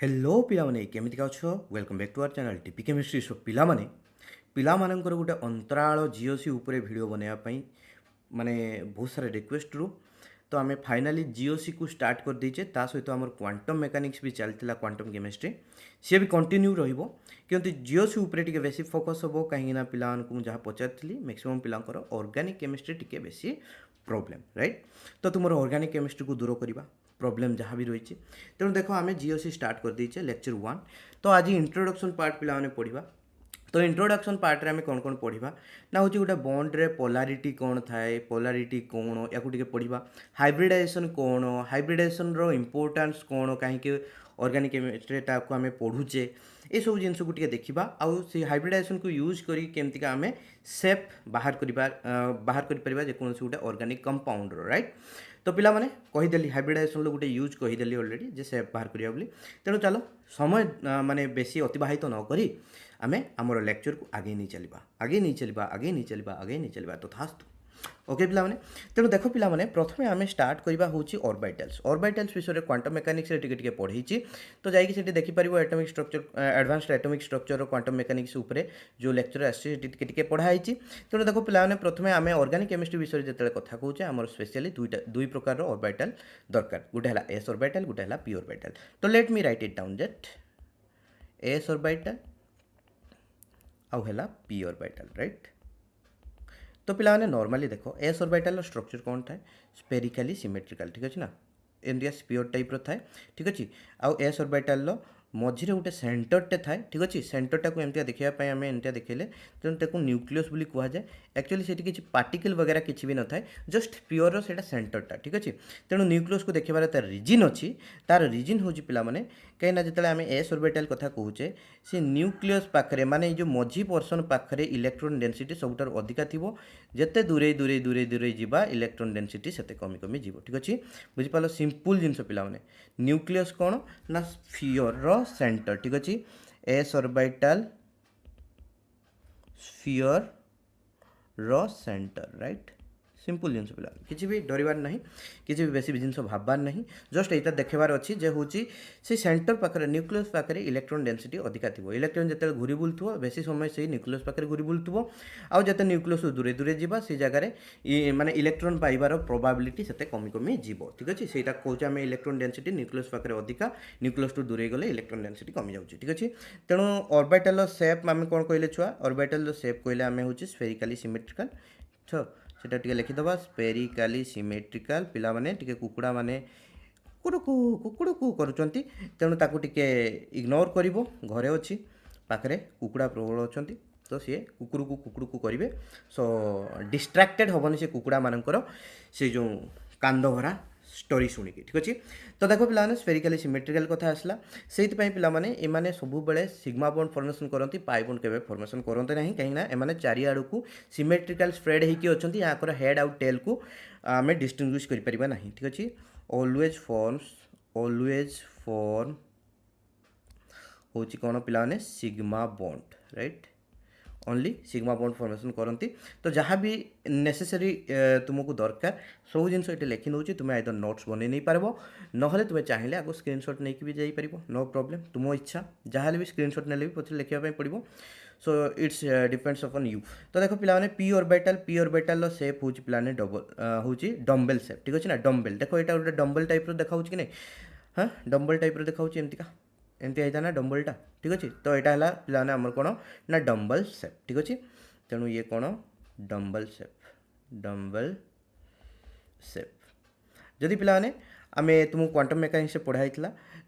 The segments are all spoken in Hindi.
हेलो पिलामाने केमिति का अछ welcome back to our channel TP chemistry so पिलामाने पिलामानंकर गोटे अंतराल जीओसी उपरे वीडियो बनाया पई माने बहुत सारे रिक्वेस्ट रु तो आम फाइनाली जीओसी को स्टार्ट कर देचे ता सहित आम क्वांटम मेकानिक्स भी चलता क्वांटम केमिस्ट्री सी भी कंटिन्यू रहिबो किंतु जीओसी उपरे टिके बेसी फोकस हो कहीं पिला जहाँ पचारि मैक्सिमम पिलांकर ऑर्गेनिक केमिस्ट्री टिके बेसी प्रॉब्लम राइट तो तुम ऑर्गेनिक केमिस्ट्री को दूर करवा प्रॉब्लम जहाँ भी रही तेणु देख आम जीओसी स्टार्ट कर देचे लेक्चर 1 तो आज इंट्रोडक्शन पार्ट पिला पढ़ा तो इंट्रोडक्शन पार्ट रे आम कौन कौन पढ़ा ना हूँ गोटे बॉन्ड रे पोलारिटी कौन थाए पोलारिटी कौन या पढ़ा हाइब्रिडाइजेशन कौन हाइब्रिडाइजेशन रो इंपोर्टेंस कौन कहीं ऑर्गेनिक केमिस्ट्री को आम पढ़ुचे ये सब जिनस को देखा आउ से हाइब्रिडाइजेशन को यूज करी केमतिका आम सेप बाहर कर जेकोसी गोटे ऑर्गेनिक कंपाउंड राइट तो पिला माने कहीदेली हाइब्रिडाइजेशन गोटे यूज कहीदेली ऑलरेडी जे सेप बाहर करिया बोली तेणु चलो समय माने बेसी अतिबाहित न करी आमे आमर लेक्चर को आगे नहीं चलिबा तो थास्तु ओके पिला माने तेणु देख पिला माने प्रथमे आमे स्टार्ट करबा होची ऑर्बिटल्स विषय क्वांटम मेकानिक्स रे टिके पढ़ी तो जाइए सेठी देखि परिबो atomic structure advanced atomic structure quantum mechanics उपरे जो लेक्चर आसी टिके पढ़ाई तेणु देखो पिला माने प्रथमे आमे ऑर्गेनिक केमिस्ट्री विषय जेतेले कथा कहूचे हमर स्पेशली दुई प्रकार रो ऑर्बिटल दरकार गोटे हला एस ऑर्बिटल गोटे हला पी ऑर्बिटल तो let me right it down that S orbital आउ हला पी ऑर्बिटल राइट तो पिला माने नॉर्मली देखो एस ऑर्बिटल स्ट्रक्चर कौन थाए स्पेरिकली सिमेट्रिकल ठीक अच्छे ना एमती स्पीयर टाइप थाए ठीक अच्छे आउ एस ऑर्बिटल मझे गोटे सेंटरटे थाए ठीक अच्छे सेंटरटा को एमती देखापी आम एमती देखेले तेणु न्यूक्लियस बोली कहुए एक्चुअली से किसी पार्टिकल वगैरह किसी भी न थाए जस्ट प्योर से सेंटरटा ठीक अच्छे तेणु न्यूक्लियस को देखार तार रिजिन अच्छी तार रिजिन हूँ पिला माने कहीं जो आम एस ऑर्बिटल कथा कहूचे से न्यूक्लियस पाखे माने जो मझी पर्सन पाखे इलेक्ट्रॉन डेंसिटी सबुठार अधिका थी जिते दूरे दूरे दूरे दूरे जावा इलेक्ट्रॉन डेंसिटी से कमी कमी जीव ठीक अच्छे बुझिपाल सिंपल जिनस पिला माने न्यूक्लियस कौन ना स्फीयर सेंटर ठीक अच्छे एस ऑर्बिटल स्फीयर रो सेंटर राइट सिंपल जिन पिला किसी भी डरबार ना किसी भी बेसी जिन भाबार ना जस्ट यहाँ देखार अच्छी जे हूँ से सेंटर पाखे न्यूक्लियस पाखे इलेक्ट्रॉन डेंसिटी अधिका थी इलेक्ट्रॉन जिते घूरी बुलूव बेसी समय से न्यूक्लियस पाखे घूरी बुलूव आउ जिते न्यूक्लियस दूरे दूरे जावा से जगह माने इलेक्ट्रॉन पाइबार प्रोबाबिलिटी से कमी कमी जीव ठीक अच्छे से कौचे आम इलेक्ट्रॉन डेंसिटी न्यूक्लियस पाखे अधिका न्यूक्लियस टू दूरे गले इलेक्ट्रॉन डेंसिटी कमी जाऊँगी ठीक अच्छे तेणु ऑर्बिटल सेप आम कौन कहले छुआ ऑर्बिटल सेप कहले आम हूँ स्फेरिकली सिमेट्रिकल तो सेटा टिके लिखिदबा स्पेरिकली सिमेट्रिकल पिला माने टिके कुकुड़ा माने कुकुड़ू करुचंती तेणु ताकू टिके इग्नोर करिवो घरे अच्छी पाखरे कुकुड़ा प्रबल अछंती तो सी कुकुड़ू को करेंगे सो डिस्ट्रैक्टेड हेनी से कुकुड़ा मानकर से जो कांद भरा स्टोरी शुणिकी ठीक अच्छे तो देखो पे स्फेरिकली सिमेट्रिकल कथा आसला से पे सब बेले सिग्मा बॉन्ड फॉर्मेशन करती पाई बॉन्ड के फॉर्मेशन करते ना कहीं चारिआड़ को सिमेट्रिकल स्प्रेड होती अच्छा यहाँ हेड आउ टेल को आम डिस्टिंग्विश करें ठीक अच्छे ऑलवेज फॉर्म हूँ कौन पे sigma bond right only sigma bond formation करती तो जहाँ भी नेसेसरी तुमको दरकार सब जिन लिखि दूसरी तुम्हें आइदर नोट्स बन नहीं पार ना तुम्हें चाहिए आगे स्क्रीनशॉट नहीं भी जापर नो प्रॉब्लम तुम इच्छा जहाँ भी स्क्रीनशॉट ने भी पछे लिखापी पड़ो so it's depends upon you तो देखो पे पी ऑर्बिटल सेप हूँ पे डबल हूँ डम्बेल सेप ठीक अच्छे ना डम्बेल देखो यहाँ गोटे डम्बल टाइप देखा कि नहीं हाँ डम्बल टाइप देखा एमतीका एमती होता ना डम्बलटा ठीक अच्छे तो यहाँ है पे आमर कौन ना डम्बल सेप ठीक अच्छे तेणु ये कौन डम्बल सेप जदि पे आम तुमको क्वांटम मेकानिक्स से पढ़ाई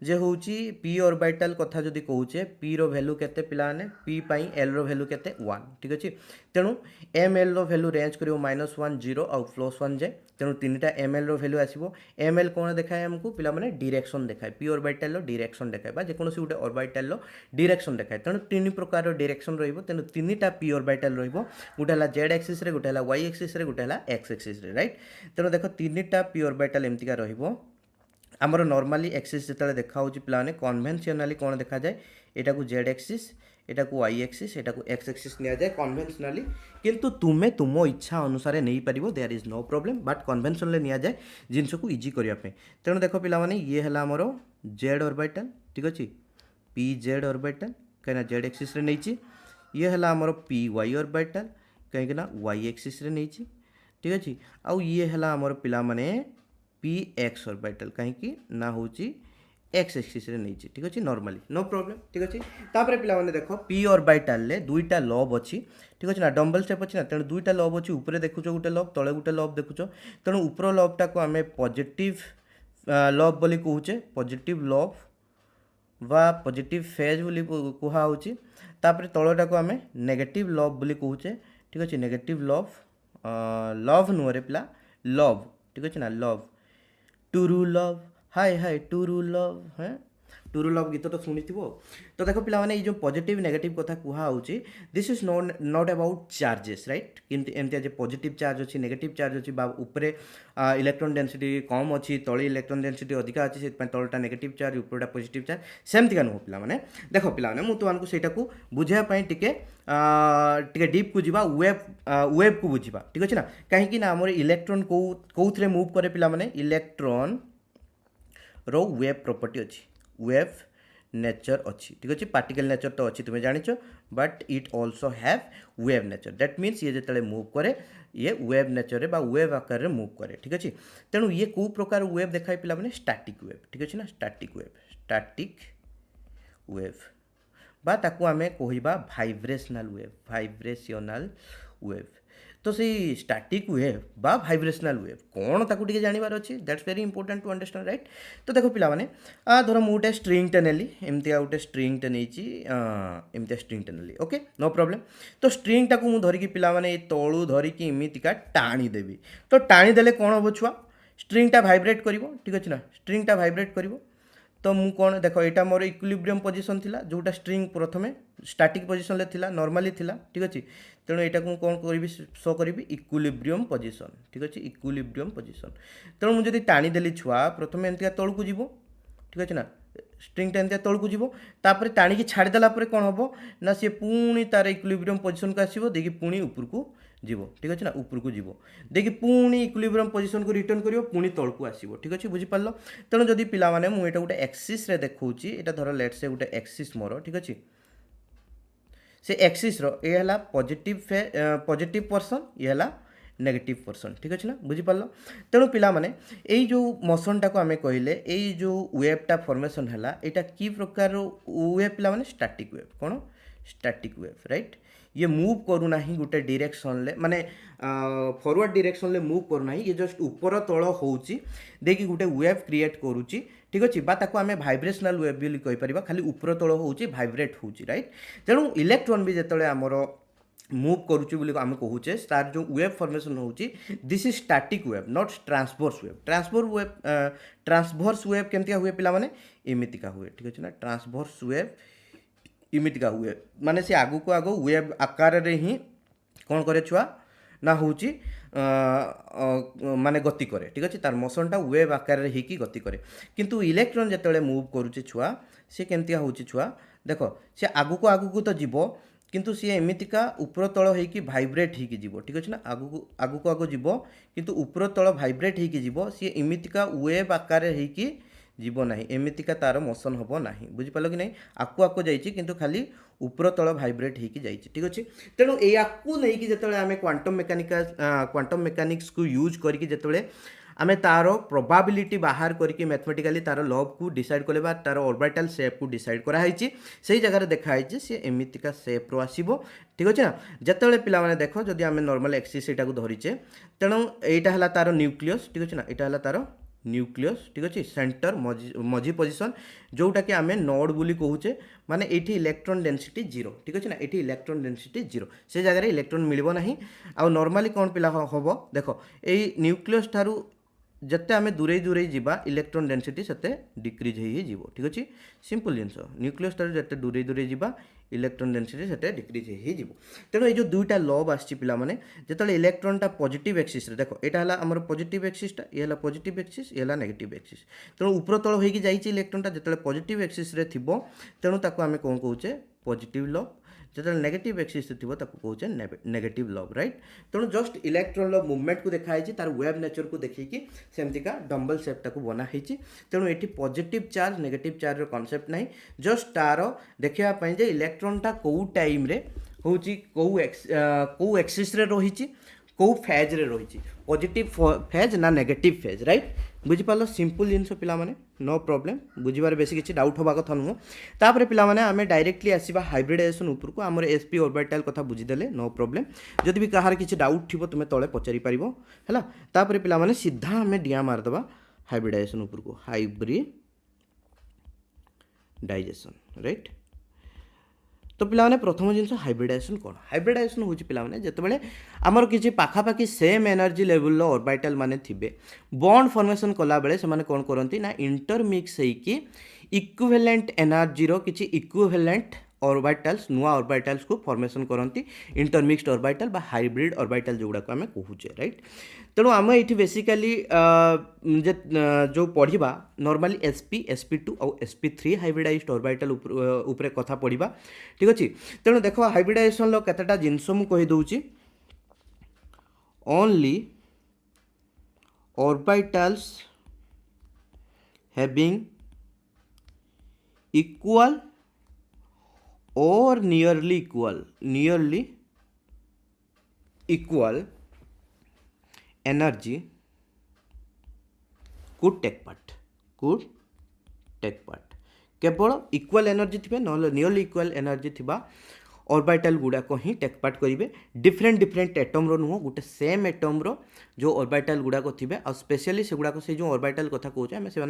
जे हूँ पी ऑर्बिटल कथा जदि कहूचे पी रो वैल्यू केते पिलाने पी पाई एल रो वैल्यू केते 1 ठीक अच्छे तेणु एम एल रो वैल्यू रेंज करियो -1 0 आउ +1 जाए तेणु तीनटा एम एल रो वैल्यू आसीबो एम एल कौन देखाए हमको पिला माने डायरेक्शन देखाए पी ऑर्बिटल रो डायरेक्शन देखाए जेकोसी गोटे ऑर्बिटल रो डायरेक्शन देखाए तेणु तीन प्रकार रो डायरेक्शन रहिबो तेणु तीनटा पी ऑर्बिटल रहिबो गोटे हला जेड एक्सिस रे गोटे हला वाई एक्सिस रे गोटे हला एक्स एक्सिस रे राइट तेणु देखो तीनटा पी ऑर्बिटल एमतिका रहिबो आमर नॉर्मली एक्सिस जो देखा पे कन्वेंशनली कौन देखा जाए यहाँ को जेड एक्सिस यहाँ को वाई एक्सिस यहाँ को एक्स एक्सिस नि जाए कन्वेंशनली किंतु तुम्हें तुम इच्छा अनुसार नहीं पार there is no problem but conventionally नि जाए जिनस को इजी करने तेणु देख पे ये है आमर जेड ऑर्बिटल ठीक अच्छे पी जेड ऑर्बिटल कहीं जेड एक्सिस रे नहीं ये है आमर पी वाई ऑर्बिटल कहीं वाई एक्सिस रे नहीं ठीक अच्छे आउ ये है आमर पिला माने पी एक्स ऑर्बिटल कहीं ना हूँ एक्स एक्सिस रे नहीं ठीक अच्छे नॉर्मली नो प्रॉब्लम ठीक अच्छे तापर पिला माने देखो पी ऑर्बिटल ले दुईटा लॉब अच्छी ठीक अच्छे ना डम्बल स्टेप अच्छी ना तेणु दुईटा लॉब अच्छी ऊपर देखुच गोटे लॉब तले गोटे लॉब देखुच तेणु ऊपर लॉबटा को आम पॉजिटिव लॉब बोली कहूचे पॉजिटिव लॉब वा पॉजिटिव फेज बोली कहुच्छी तापर तलटा को आम नेगेटिव लॉब बोली कहूचे ठीक अच्छे नेगेटिव लॉब लव नुहरे पिला लव ठीक अच्छे ना लव टुरु लव हाय हाय टुरु लव हाँ टुरु लव गीत तो शुणी तो देखो पिला माने ये जो पॉजिटिव नेगेटिव कथा कहुच्छी this is not about charges right किंतु एमती आज पॉजिटिव चार्ज अच्छी नेगेटिव चार्ज अच्छी ऊपर इलेक्ट्रॉन डेंसिटी कम अच्छी तले इलेक्ट्रॉन डेंसिटी अधिका अच्छी से तलटा नेगेटिव चार्ज ऊपरटा पॉजिटिव चार्ज सेमती का नुह पिला माने देखो पिला माने तुमको सेटा को बुझाई टिके डीप को जीवा वेब को बुझा ठीक अच्छे ना कहीं ना आम इलेक्ट्रॉन कौन मूव करे पिला माने इलेक्ट्रॉन रो वेब प्रॉपर्टी अच्छी वेव नेचर अच्छी ठीक अच्छे पार्टिकल नेचर तो अच्छी तुम्हें जानिच but it also have wave nature that means ये जो मूव करे ये वेव नेचर बा वेव आकार रे मूव करे ठीक अच्छे तेणु ये कौ प्रकार वेव देखाए पिला माने स्टैटिक वेव ठीक अच्छे ना स्टैटिक वेव बा ताकू आमे कहिबा वाइब्रेशनल वेव तो से स्टैटिक वेव बा वाइब्रेशनल वेव कौन ताकू टिके जानिबार अछि that's very important to understand right तो देखो पिला माने धर मु गोटे स्ट्रिंग नेली एमती गोटे स्ट्रिंग नेची एमती स्ट्रिंग नेली ओके नो प्रॉब्लम तो स्ट्रिंग टाकू मु धरिकी पिला माने तळू धरिकी एमितिका टाणी देबी तो टाणी देले कोन होबो छुआ स्ट्रिंगटा वाइब्रेट करिवो ठीक अछि ना स्ट्रिंगटा वाइब्रेट करिवो तो मु कौन देख यहाँ मोर इक्विलिब्रियम पोजिशन थिला जोटा स्ट्रिंग प्रथमे स्टैटिक पोजिशन ले थिला नॉर्मली थिला ठीक अच्छे तेणु यहाँ कौन करी शो करी इक्विलिब्रियम पोजिशन ठीक अच्छे इक्विलिब्रियम पोजिशन तेणु मुझे टाणी देली छुआ प्रथमे एमती तौक जीव ठीक अच्छे ना स्ट्रिंगटा एमती तौक जीव तापर टाणी छाड़देला कौन हम ना सी पुणी तार इक्विलिब्रियम पोजिशन को आसो देखिए पुणी ऊपर को जीव ठीक अच्छे ना ऊपर को जीव देखिए पुणी इक्विलिब्रियम पोजिशन को रिटर्न करियो पुणी तौक आसो ठीक अच्छे बुझीपार तेणु जदि पिला माने मु एटा गोटे एक्सिस रे देखौची एटा धर लेट से गोटे एक्सिस मोर ठीक अच्छे से एक्सिस रो ये हला पॉजिटिव पर्सन ये हला नेगेटिव पर्सन ठीक अच्छे ना बुझीपार तेणु पिला माने एई जो मोशनटा को आमे कहले एई जो वेवटा फॉर्मेशन हला एटा की प्रकार वेव पिला माने स्टैटिक वेव कौन स्टैटिक वेव राइट ये मूव करूना ही गोटे डायरेक्शन ले माने फॉरवर्ड डायरेक्शन ले मूव करूना ये जस्ट ऊपर तल होउची देखि गोटे वेव क्रिएट करूची ठीक अच्छे बा ताको आमे वाइब्रेशनल वेव भी कहि परिबा खाली ऊपर तल होउची वाइब्रेट होउची राइट तेणु इलेक्ट्रॉन भी जेतले हमर मूव करुची बोली आम कहूचे तार जो वेव फॉर्मेशन होउची this is static wave not transverse wave केमती हुए पिला माने एमितिका हुए ठीक अच्छे ना ट्रांसवर्स वेव इमितिका हुए माने से आगु को आगु वेव आकार रे ही कौन करे छुआ ना होउची माने गति करे ठीक अच्छे तार मोशनटा वेव आकार रे ही की गति करे किंतु इलेक्ट्रॉन जेतले मूव करूचे छुआ से केमतिया होउची छुआ देखो से आगु को तो जीवो किंतु सी एमितिका ऊपर तल होइकी भाइब्रेट होइकी जीवो ठीक अच्छे ना आगु को जीवो किंतु ऊपर तल भाइब्रेट होइकी जीवो सी एमितिका वेव आकार होइकी जीव ना एमितिका तार मोशन हम ना बुझिपाल कि नहीं आकु जाइए किंतु खाली ऊपर तल भाइब्रेट होइकी जाइए ठीक अच्छे तेणु याकू नहीं कि जिते आम क्वांटम मेकानिक्स को यूज करके जिते आमे तार प्रोबाबिलिटी बाहर करके मैथमेटिकली तार लव को डिसाइड कले तार ऑर्बिटल शेप को डिसाइड कराई से जगह देखाई सी एमितिका शेप रो आसीबो ठीक अच्छे ना जिते पिला माने देख जदि आम नॉर्मल एक्सिस एटा को धरीचे तेणु यहाँ है तार न्यूक्लियस ठीक अच्छे ना यहाँ है तार न्यूक्लियस ठीक अच्छे सेंटर मझी पोजिशन जोटा कि आम नोड बोली कहूचे माने एठी इलेक्ट्रॉन डेंसिटी जीरो ठीक अच्छे ना एठी इलेक्ट्रॉन डेंसिटी जीरो से जगह इलेक्ट्रॉन मिलबो नाही आ नॉर्मली कौन पिला हम देखो ये न्यूक्लियस ठारू जिते आम दूरे जीवा इलेक्ट्रॉन डेंसिटी से डिक्रीज हो ठीक अच्छे सिंपल जिनस न्यूक्लियस ठारू जिते दूरे जीवा इलेक्ट्रॉन डेंसिटी से डिक्रीज हो तेणु ये जो दुईटा लव आसला माने जिते इलेक्ट्रॉनटा पॉजिटिव एक्सिस रे देखो यहाँ है आम पॉजिटिव एक्सिसटा ये है पॉजिटिव एक्सिस ये है नेगेटिव एक्सिस तेणु ऊपर तल होगी जाइए इलेक्ट्रॉनटा जिते पॉजिटिव एक्सिस रे थिबो तेणु ताको आमे कौन कहूचे पॉजिटिव लॉब जो नेगेटिव एक्सिस थी ताको कौचे नेगेटिव लॉब राइट। तेणु जस्ट इलेक्ट्रॉन मूवमेंट को देखाई तार वेव नेचर को देखिए सेमतिका डम्बल सेप्टा को बनाई। तेणु ये positive charge negative charge concept ना जस्ट तार देखापी जे इलेक्ट्रॉनटा कौ टाइम रे हूँ कौ एक्सिस रे रही कौ फेज रे रही पॉजिटिव फेज ना नेगेटिव फेज राइट। बुझिपाल सिंपल जिनस पिला माने नो प्रॉब्लम बुझिबार बेसी किसी डाउट होबा कथा नुह। तापर पिला माने आमे डायरेक्टली आसीबा हाइब्रिडाइजेशन ऊपर को आमर एसपी ऑर्बिटल कथा बुझीदेले नो प्रॉब्लम। जदि भी कहार किसी डाउट थिबो तुमे तळे पचारि पारिबो हैला। तापर पिला माने सीधा आमे डिया मार दबा हाइब्रिडाइजेशन ऊपर को हाइब्रिडाइजेशन राइट। तो पिलाने प्रथम जिनस हाइब्रिडाइजेशन कौन हाइब्रिडाइजेशन हूँ पिलाने जितेबाला आमर किसी पाखापाखि सेम एनर्जी लेवल ऑर्बिटल माने थिबे बॉन्ड फॉर्मेशन कला बेले से माने कौन करती ना इंटरमिक्स होइकी इक्विवेलेंट एनर्जी रो किसी इक्विवेलेंट ऑर्बिटल्स नुआ ऑर्बिटल्स को फॉर्मेशन करती इंटरमिक्स्ड ऑर्बिटल बा हाइब्रिड ऑर्बिटल जोगुड़ा को आम कहूचे राइट। तेणु आम ये बेसिकाली जो पढ़ा नॉर्मली sp2 और sp3 हाइब्रिडाइज्ड ऑर्बिटल उपरे कथा पढ़ा ठीक अच्छे। तेणु देख हाइब्रिडाइजेशन केतेटा जिनस मु कहि दउची only orbitals having equal or nearly equal energy could take part केवल इक्वल एनर्जी थे ना नियरली इक्वल एनर्जी थिबा ऑर्बिटल गुड़ाक ही टेक पार्ट करेंगे डिफरेंट एटम रो नुह गोटे सेम एटम रो जो ऑर्बिटल गुड़ाक थे और स्पेशली से गुड़ाक से जो ऑर्बिटल कथा कहे आम से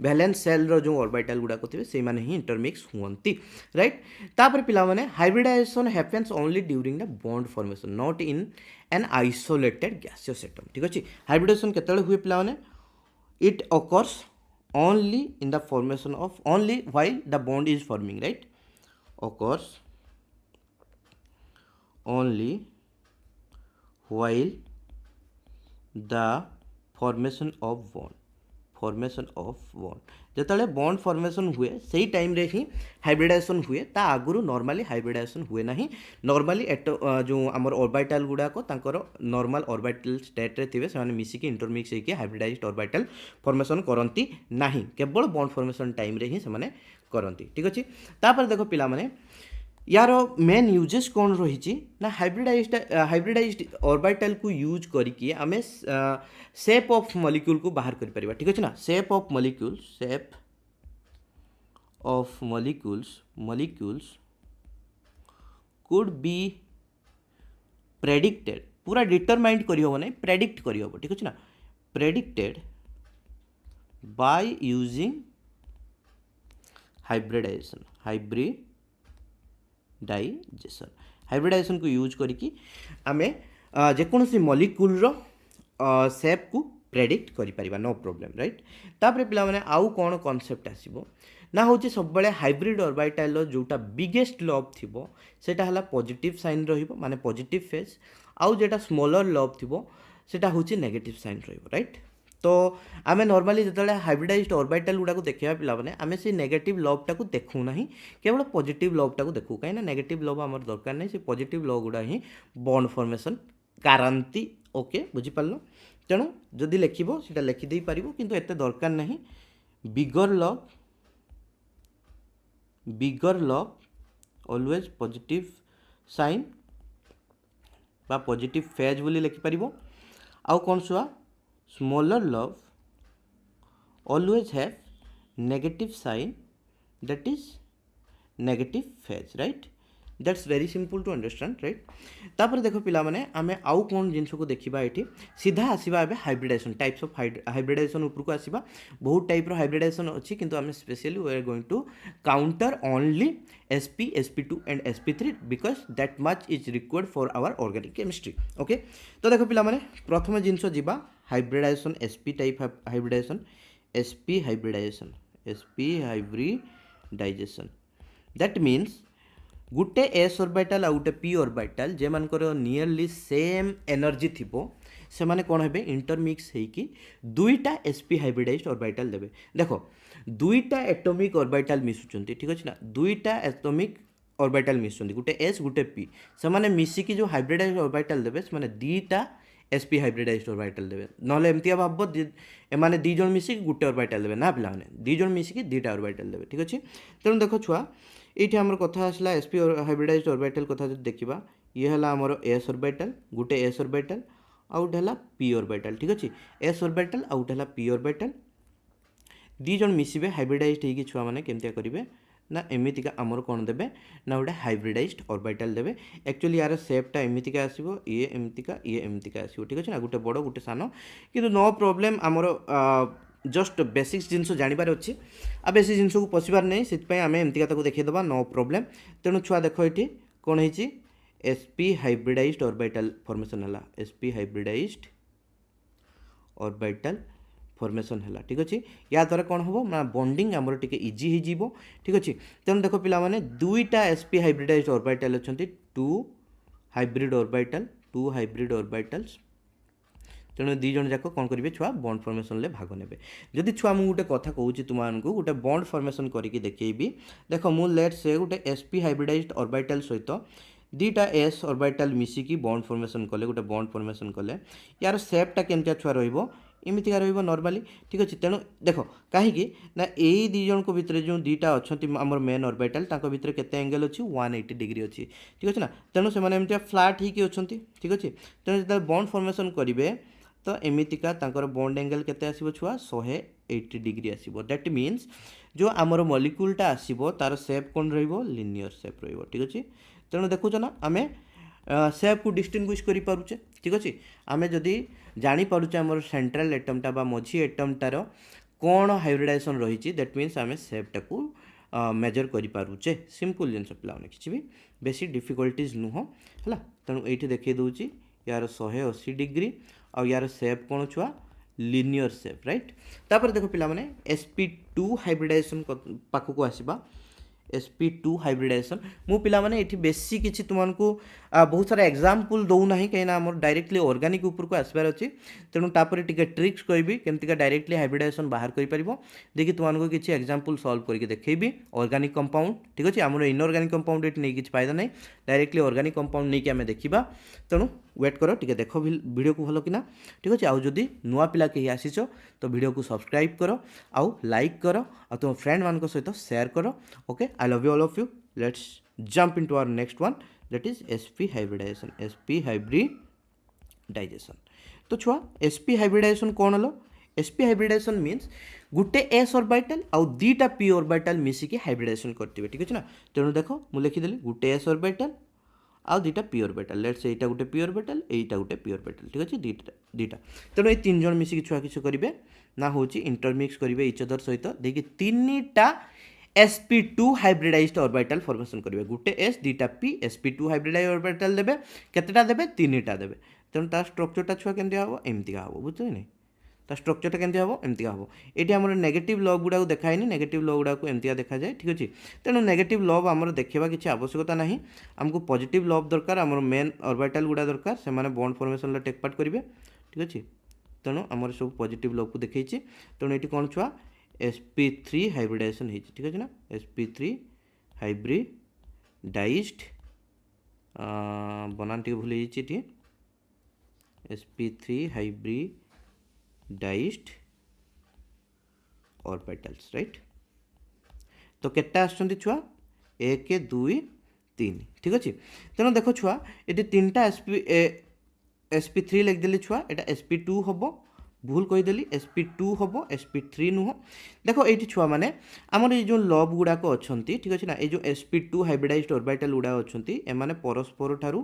वैलेंस सेल रो जो ऑर्बिटल गुड़ाक थे से माने ही इंटरमिक्स हुअंती राइट। तापर पिला माने hybridization happens only during the bond formation not in an isolated gaseous atom ठीक अच्छे। हाइब्रिडाइजेशन केतेबेले हुए पिला माने it occurs only in the formation of only while the bond is forming right occurs only while the formation of bond जिते बॉन्ड फॉर्मेशन हुए सही टाइम रे ही हाइब्रिडाइजेशन हुए ता आगुरु नॉर्मली हाइब्रिडाइजेशन हुए ना नॉर्मली जो आमर ऑर्बिटल गुड़ाक तांकर नॉर्मल ऑर्बिटल स्टेट रे थिबे से मिसिकी इंटरमिक्स होइके हाइब्रिडाइज्ड ऑर्बिटल फॉर्मेशन करती नाही केवल बॉन्ड फॉर्मेशन टाइम रे ही से करती ठीक अच्छे। तापर देखो पिला माने यार मेन यूजेस कौन रही ना हाइब्रिडाइज्ड ऑर्बिटल को यूज करके आम शेप ऑफ मॉलिक्यूल को बाहर कर परिबा ठीक अच्छे ना। Shape of molecules could be predicted पूरा डिटरमाइंड करी हो नहीं प्रेडिक्ट करी हो ठीक अच्छे ना प्रेडिक्टेड बाय यूजिंग हाइब्रिडाइजेशन को यूज करके आमे जेकोसी मॉलिक्यूल रो शेप को प्रेडिक्ट करि परिबा नो प्रॉब्लम राइट। तापर पिला माने आउ कोन कांसेप्ट आसीबो ना होची सब बेले हाइब्रिड ऑर्बिटल रो जोटा बिगेस्ट लॉब थिबो सेटा हला पॉजिटिव साइन रहिबो माने पॉजिटिव फेज आउ जेटा स्मॉलर लॉब थिबो सेटा होची नेगेटिव साइन रहिबो राइट। तो आम नॉर्मली जो हाइब्रिडाइज्ड ऑर्बिटल गुड़ा को देखा पिला माने आम से नेगेटिव लॉबटा को देखू ना केवल पॉजिटिव लॉबटा को देखू कहीं नेगेटिव लॉब आमर दरकार नहीं से पॉजिटिव लॉ गुड़ा ही बॉन्ड फॉर्मेशन करांती ओके बुझीपार। तेणु जदि लिखिबो सेटा लिखिदे पारिबो किंतु एते दरकार नहीं बिगर लॉब ऑलवेज पॉजिटिव साइन बा पॉजिटिव फेज बोली लिखि पारिबो। आउ कौन सुआ smaller lobe always have negative sign that is negative phase right that's very simple to understand right। तापर देखो पिला माने आमे आउ कोन जिंस को देखिबा एठी सीधा आसीबा एबे हाइब्रिडाइजेशन टाइप्स ऑफ हाइब्रिडाइजेशन ऊपर को आसीबा बहुत टाइप रो हाइब्रिडाइजेशन अछि किंतु आमे specially we are going to counter only sp sp2 and sp3 because that much is required for our organic chemistry okay. तो देखो पिला माने प्रथम जिंस जिबा hybridization sp type hybridization sp hybridization that means गुटे एस ऑर्बिटल आउ गुटे पी ऑर्बिटल जे मानकर नियरली सेम एनर्जी थिबो से माने कोन हेबे इंटरमिक्स हेकी दुईटा sp हाइब्रिडाइज्ड ऑर्बिटल देबे। देखो दुईटा एटॉमिक ऑर्बिटल मिसुचंती ठीक अछि ना, दुईटा एटॉमिक ऑर्बिटल मिसुचंती गुटे s गुटे p से माने मिसी की जो हाइब्रिडाइज्ड ऑर्बिटल देबे से माने दुईटा sp हाइब्रिडाइज्ड ऑर्बिटल देबे। नले एमतिया भाबबो एमाने दी जण मिसी गुटे ऑर्बिटल देबे ना पिला माने दी जण मिसी की दुईटा ऑर्बिटल देबे ठीक अछि। तेणु देखो छुआ ये आमर कथा आसला sp हाइब्रिडाइज्ड ऑर्बिटल कथा जो देखा ये है आमर s ऑर्बिटल गुटे s ऑर्बिटल आउट है p ऑर्बिटल ठीक अच्छे s ऑर्बिटल आउट है p ऑर्बिटल दी जन मिसबे हाइब्रिडाइज्ड होगी छुआ मैंने केमतिया करेंगे ना एमतीका आमर कौन देवे ना गोटे हाइब्रिडाइज्ड ऑर्बिटल देवे। एक्चुअली यार सेपटा एमतीका आसो ये एमतीका आसो ठीक अच्छे ना गोटे बड़ गोटे सान कि नो प्रोब्लेम आमर जस्ट बेसिक्स जिनस जानवर अच्छे आ बेसी जिनस को पशिबार नहीं से आम एमतीका देखीदे नो प्रोब्लेम। तेणु छुआ देख ये कौन है sp हाइब्रिडाइज्ड ऑर्बिटल फॉर्मेशन है sp हाइब्रिडाइज्ड ऑर्बिटल फॉर्मेशन है ठीक अच्छे। या द्वारा कौन हम ना बॉन्डिंग आमर टिके इजी हो ठीक अच्छे। तेणु देख पिला माने दुईटा sp हाइब्रिडाइज्ड ऑर्बिटल अच्छा टू हाइब्रिड ऑर्बिटल्स तेणु दी जन जाक कौन करेंगे छुआ बॉन्ड फॉर्मेशन ले भाग ने जदि छुआ मुझे गोटे कथा कहूँ तुमको गोटे बॉन्ड फॉर्मेशन करके देखी देख मु लेट से गोटे sp हाइब्रिडाइज्ड ऑर्बिटल सहित दीटा s ऑर्बिटल मिसिकी बॉन्ड फॉर्मेशन कले गोटे बॉन्ड फॉर्मेशन कले यार सेपटा केमतिया छुआ रहिबो एमतीका रहिबो नॉर्मली ठीक अच्छे। तेणु देख कहीं ना यही दी जन को भितर जो दीटा अच्छा आम मेन ऑर्बिटल तांको भितर केते एंगल अच्छी 180 डिग्री अच्छी ठीक अच्छे ना। तेणु से एमती फ्लाट ही अच्छा ठीक अच्छे। तेणु जो बॉन्ड फॉर्मेशन करेंगे तो एमतीका तांकर बॉन्ड एंगल केते आसीबो छुआ 180 डिग्री आसीबो। दैट मीन्स जो आमर मॉलिक्यूलटा आसीबो तार शेप कौन रहिबो लिनियर शेप रहिबो ठीक अच्छे। तेणु देखुच ना आम शेप को डिस्टिंग्विश करि पारुचे ठीक अच्छे। आम जदि जानी पारुचे आमर सेंट्रल एटमटा बा मझी एटमटार कौन हाइब्रिडाइजेशन रही दैट मीन्स आम शेपटा को मेजर करि पारुचे सिंपल जिनस पिला किसी भी बेसी डिफिकल्टीज नुह है। तेणु ये देखिए दूसरी यार 180 डिग्री आ यार शेप कौन छुआ लिनियर शेप राइट। तापर देखो पिला माने sp2 हाइब्रिडाइजेशन पाखक आसवा sp2 हाइब्रिडाइजेशन मु पिला माने एठी बेसी किछि तुमको बहुत सारा एग्जांपल दउ नाही कहिना हमर डायरेक्टली ऑर्गेनिक ऊपर को आसबार अछि। तेणु तापर टिके ट्रिक्स कहबी केमतिका डायरेक्टली हाइब्रिडाइजेशन बाहर करि परिबो देखि तुमको किछि एग्जांपल सॉल्व करके देखैबी। ऑर्गेनिक कंपाउंड ठीक अछि हमर इनऑर्गेनिक कंपाउंड एठी नै किछि फायदा नै डायरेक्टली ऑर्गेनिक कंपाउंड नै कि हमें देखिबा। तेणु वेट करो टिके देखो वीडियो को भलो किना ठीक अच्छे। आउ जदि नुआ पिला कहीं आसीच तो वीडियो को सब्सक्राइब करो आउ लाइक करो आ तुम फ्रेंड मान सहित शेयर करो। Okay I love you all of you. Let's jump into our next one that is sp hybridization sp hybridization. तो छुआ sp हाइब्रिडाइजेशन कौन हलो sp हाइब्रिडाइजेशन मीन्स गुटे s ऑर्बिटल आउ दीटा p ऑर्बिटल मिसिकी हाइब्रिडाइजेशन करथिबे ठीक अछि ना। तेणु देखो मु लिखिदेली गुटे s ऑर्बिटल आउ दीटा p orbital let's Etah Gute p orbital Etah Gute p orbital ठीक अछि दीटा। तेणु ये तीन जन मिसिकी छुआ किछ करिवे ना होची इंटरमिक्स करिवे इच अदर सहित देखि तीनटा sp2 हाइब्रिडाइज्ड ऑर्बिटल फॉर्मेशन करिवे गुटे s दीटा p sp2 hybridised orbital देबे केतेटा देबे तीनटा देबे। तेणु ता स्ट्रक्चरटा छुआ केमति हबो एमतिका हबो बुझछै नै ता स्ट्रक्चरटा केमति हबो एमतिका हबो। एठी हमर नेगेटिव लॉग गुडा देखाइनी नेगेटिव लॉग गुडा को एमतिया देखा जाए ठीक अछि। तेणु नेगेटिव लॉग हमर देखिबा किछि आवश्यकता नाही हमको पॉजिटिव लॉग दरकार हमर मेन ऑर्बिटल गुडा दरकार से माने बॉन्ड फॉर्मेशन ला टेक पार्ट करिवे ठीक अछि। तेणु हमर सब पॉजिटिव लॉग को देखैछि तेणु एठी कोन छुआ sp3 हाइब्रिडाइजेशन है ठीक अछि ना sp3 हाइब्रिडाइज्ड बनान टिके भूल जाइछि एठी sp3 हाइब्रिडाइज्ड ऑर्बिटल्स राइट। तो केटा आछंती छुआ 1 2 3 ठीक अछि। तेणु देखो छुआ ये तीनटा sp3 लिख देली छुआ एटा sp2 हबो भूल कहीदेली sp2 हम sp3 नुह। देखो ये छुआ मैंने आमर ये जो लव गुड़ाक अच्छा ठीक अच्छे ना ये जो sp2 हाइब्रिडाइज्ड ऑर्बिटल गुड़ा अच्छा एमाने परस्पर ठारू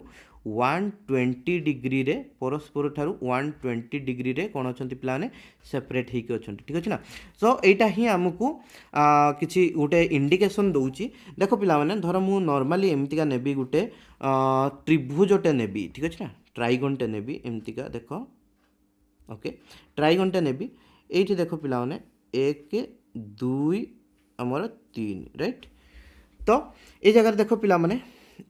120 डिग्री रे परस्पर ठारू 120 डिग्री रे कौन अच्छा पे सेपरेट होकर अच्छा ठीक अच्छे ना। सो यहाँ ही आमको किसी गोटे इंडिकेशन दूची देख पे धर मु नॉर्मली एमतीका नेबी गोटे त्रिभुजटे नेबी ठीक अच्छे ना ट्राइगनटे नेबी एमतीका देख ओके ट्राइगनटा नेबी ये देख पिलाने 1 2 आमर 3 राइट। तो ये जगह देख पिलाने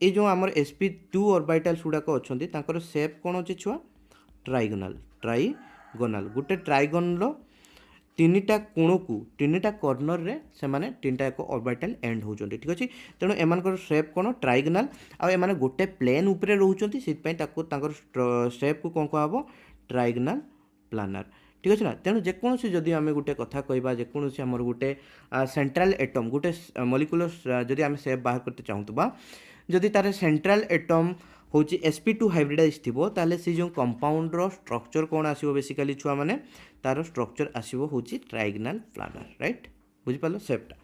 ये जो आमर sp2 ऑर्बिटल्स गुड़ाक अच्छे तांकर शेप कौन अच्छे छुआ ट्राइगोनाल गोटे ट्राइगन रो तीनटा कोण को तीनटा कॉर्नर रे से माने तीनटा एक ऑर्बिटल एंड होचंती ठीक अछि तेणु एमानकर शेप कोन ट्राइगोनाल आ एमाने गोटे प्लेन ऊपर रहउचंती सेत पई ताको तांकर शेप को कोन कहबो ट्राइगोनाल प्लानर ठीक अछि ना तेणु जेकोनसी जदि आमे गोटे कथा कहबा जेकोनसी हमर गोटे सेंट्रल एटम गोटे मॉलिक्यूलर जदि आमे शेप बाहर करते चाहतबा जदि तार सेंट्रल एटम होची sp2 हाइब्रिडाइज थिबो ताले से जो कंपाउंड रो स्ट्रक्चर कोन आसीबो बेसिकली छुआ माने तार स्ट्रक्चर आसीबो होची ट्राइगोनल प्लानर राइट बुझि पालो शेपटा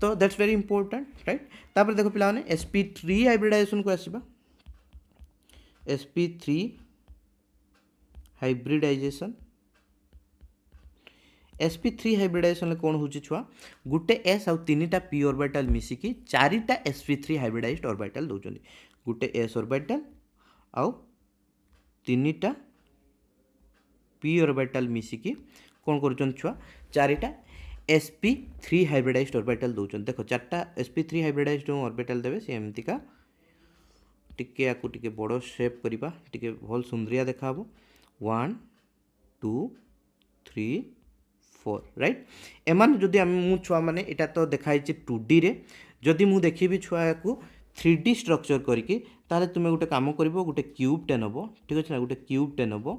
तो दैट्स वेरी इंपोर्टेंट राइट तापर देखो पिला माने sp3 हाइब्रिडाइजेशन को आसीबा sp3 हाइब्रिडाइजेशन sp3 हाइब्रिडाइजेशन कौन होची छुआ गुटे s आउ तीनटा p ऑर्बिटल मिसी की चारिटा sp3 हाइब्रिडाइज्ड ऑर्बिटल दोचंदी गुटे s ऑर्बिटल आउ तीनटा p ऑर्बिटल मिसी की कौन करूचन छुआ चारिटा sp3 हाइब्रिडाइज्ड ऑर्बिटल दोचंदी देखो चारटा sp3 हाइब्रिडाइज्ड ऑर्बिटल देबे से एमती का टिके आकु टिके बड़ शेप करिबा टिके भल सुंदरिया देखाबो 1 2 3 4 राइट एमान जदि मु छुआ माने एटा तो देखाई छि 2D रे जदि मु देखिबी छुआ को 3D स्ट्रक्चर करके ताले तुमे गोटे काम करिवो गोटे क्यूब टे नबो ठीक अछि ना गोटे क्यूब टे नबो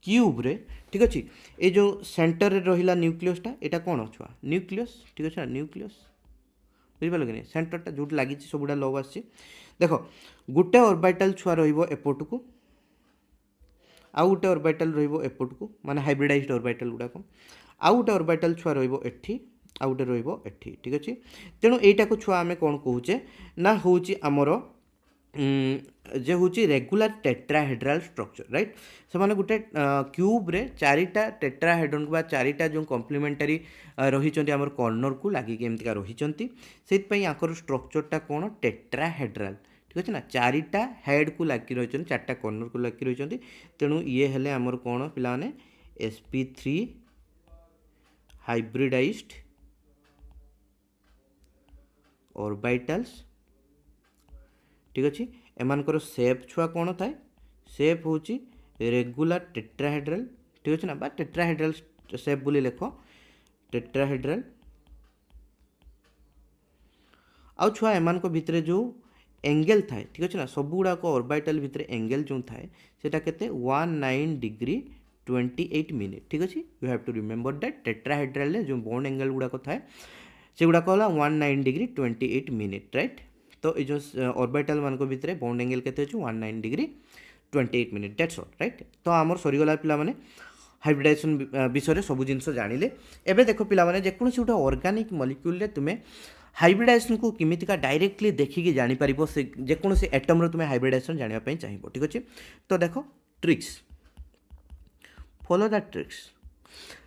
क्यूब रे ठीक अछि ए जो सेंटर रे रहिला न्यूक्लियसटा एटा कोन छुआ न्यूक्लियस ठीक अछि ना न्यूक्लियस बुझि पालो कि सेंटरटा जोट लागि छि सबुडा लव आछि देखो गोटे ऑर्बिटल छुआ रहिबो एपोर्ट को आउ गोटे ऑर्बिटल रहिबो एपोर्ट को माने हाइब्रिडाइज्ड ऑर्बिटल गुडा को आउ गोटे ऑर्बिटल छुआ रहिबो एठी आउ गोटे रहिबो एठी ठीक अछि तेणु एटा को छुआ आमे कोन कहूचे ना होची हमरो जे होची रेगुलर टेट्राहेड्रल स्ट्रक्चर राइट से माने गोटे क्यूब रे चारिटा टेट्राहेड्रन बा चारिटा जो कॉम्प्लीमेंटरी रहिचंती हमर कॉर्नर को लागि के एमतिका रहिचंती सेत पई आकर स्ट्रक्चरटा कोन टेट्राहेड्रल ठीक अछि ना चारिटा हेड को लागि रहिचंती चारटा कॉर्नर को लागि रहिचंती तेणु ये हेले हमर कोन पिला माने sp3 हाइब्रिडाइज्ड ऑर्बिटल्स ठीक अछि एमानकर शेप छुआ कोन थाए शेप होची रेगुलर टेट्राहेड्रल ठीक अछि ना बा टेट्राहेड्रल शेप बोली लेखो टेट्राहेड्रल आउ छुआ एमानको भितरे जो एंगल थाए ठीक अछि ना सब गुडा को ऑर्बिटल भितरे एंगल जो थाए सेटा केते 19 डिग्री 28 मिनिट ठीक अछि you have to remember that tetrahedral ले जो बॉन्ड एंगल गुडा को थाए से गुडा कहला 19 डिग्री 28 मिनिट राइट तो ये जो ऑर्बिटल मान को भितरे बॉन्ड एंगल केते अछि 19 degree 28 minute that's all right तो आमर सरीगला पिला माने हाइब्रिडाइजेशन विषय सब जिनस जानिले एबे देखो पिला माने जेकोनसी गोटे ऑर्गेनिक मॉलिक्यूल रे तुमे हाइब्रिडाइजेशन को किमितिका डायरेक्टली देखिकी जानि परिबो से जेकोनसी एटम रो तुमे हाइब्रिडाइजेशन जानिबा पई चाहिबो ठीक अछि तो देखो ट्रिक्स फॉलो द ट्रिक्स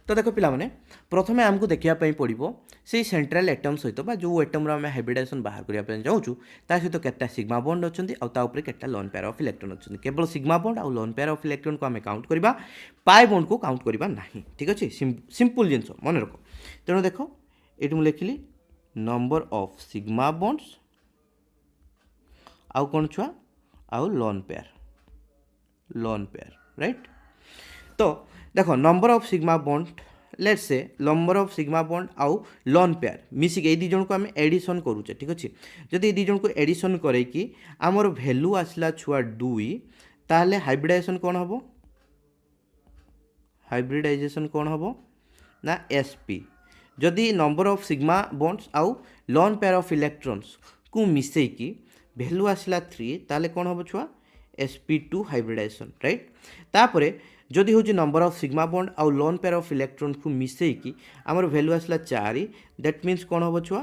तो देखो पिला माने प्रथमे हमको देखिया पई पड़िबो से सेंट्रल एटम सहित बा जो एटम रो हम हाइब्रिडाइजेशन बाहर करिया पई जाउछु ता सहित केटा सिग्मा बॉन्ड अछंती आ ता ऊपर केटा लोन पेयर ऑफ इलेक्ट्रॉन अछंती केवल सिग्मा बॉन्ड आ लोन पेयर ऑफ इलेक्ट्रॉन को हम काउंट करबा पाई बॉन्ड को काउंट करबा नाही ठीक अछि सिंपल जिंस मन रखो तेनो देखो एटु मु लिखली नंबर ऑफ सिग्मा बॉन्ड्स आउ कोन छुआ आउ लोन पेयर राइट तो देखो number of sigma bond let's say number of sigma bond आउ लोन पेयर मिसिक ए दी जन को हम एडिशन करूचे ठीक अछि जदि ए दी जन को एडिशन करे कि हमर वैल्यू आसला छुआ 2 ताले हाइब्रिडाइजेशन कोन हबो ना sp जदि नंबर ऑफ सिग्मा बॉन्ड्स आउ लोन पेयर ऑफ इलेक्ट्रॉन्स को मिसई की वैल्यू आसला 3 ताले कोन हबो छुआ sp2 हाइब्रिडाइजेशन राइट तापरे जदि होची नंबर ऑफ सिग्मा बॉन्ड आउ लोन पेयर ऑफ इलेक्ट्रॉन को मिसई की हमर वैल्यू आसला 4 दैट मीन्स कोन हबो छुआ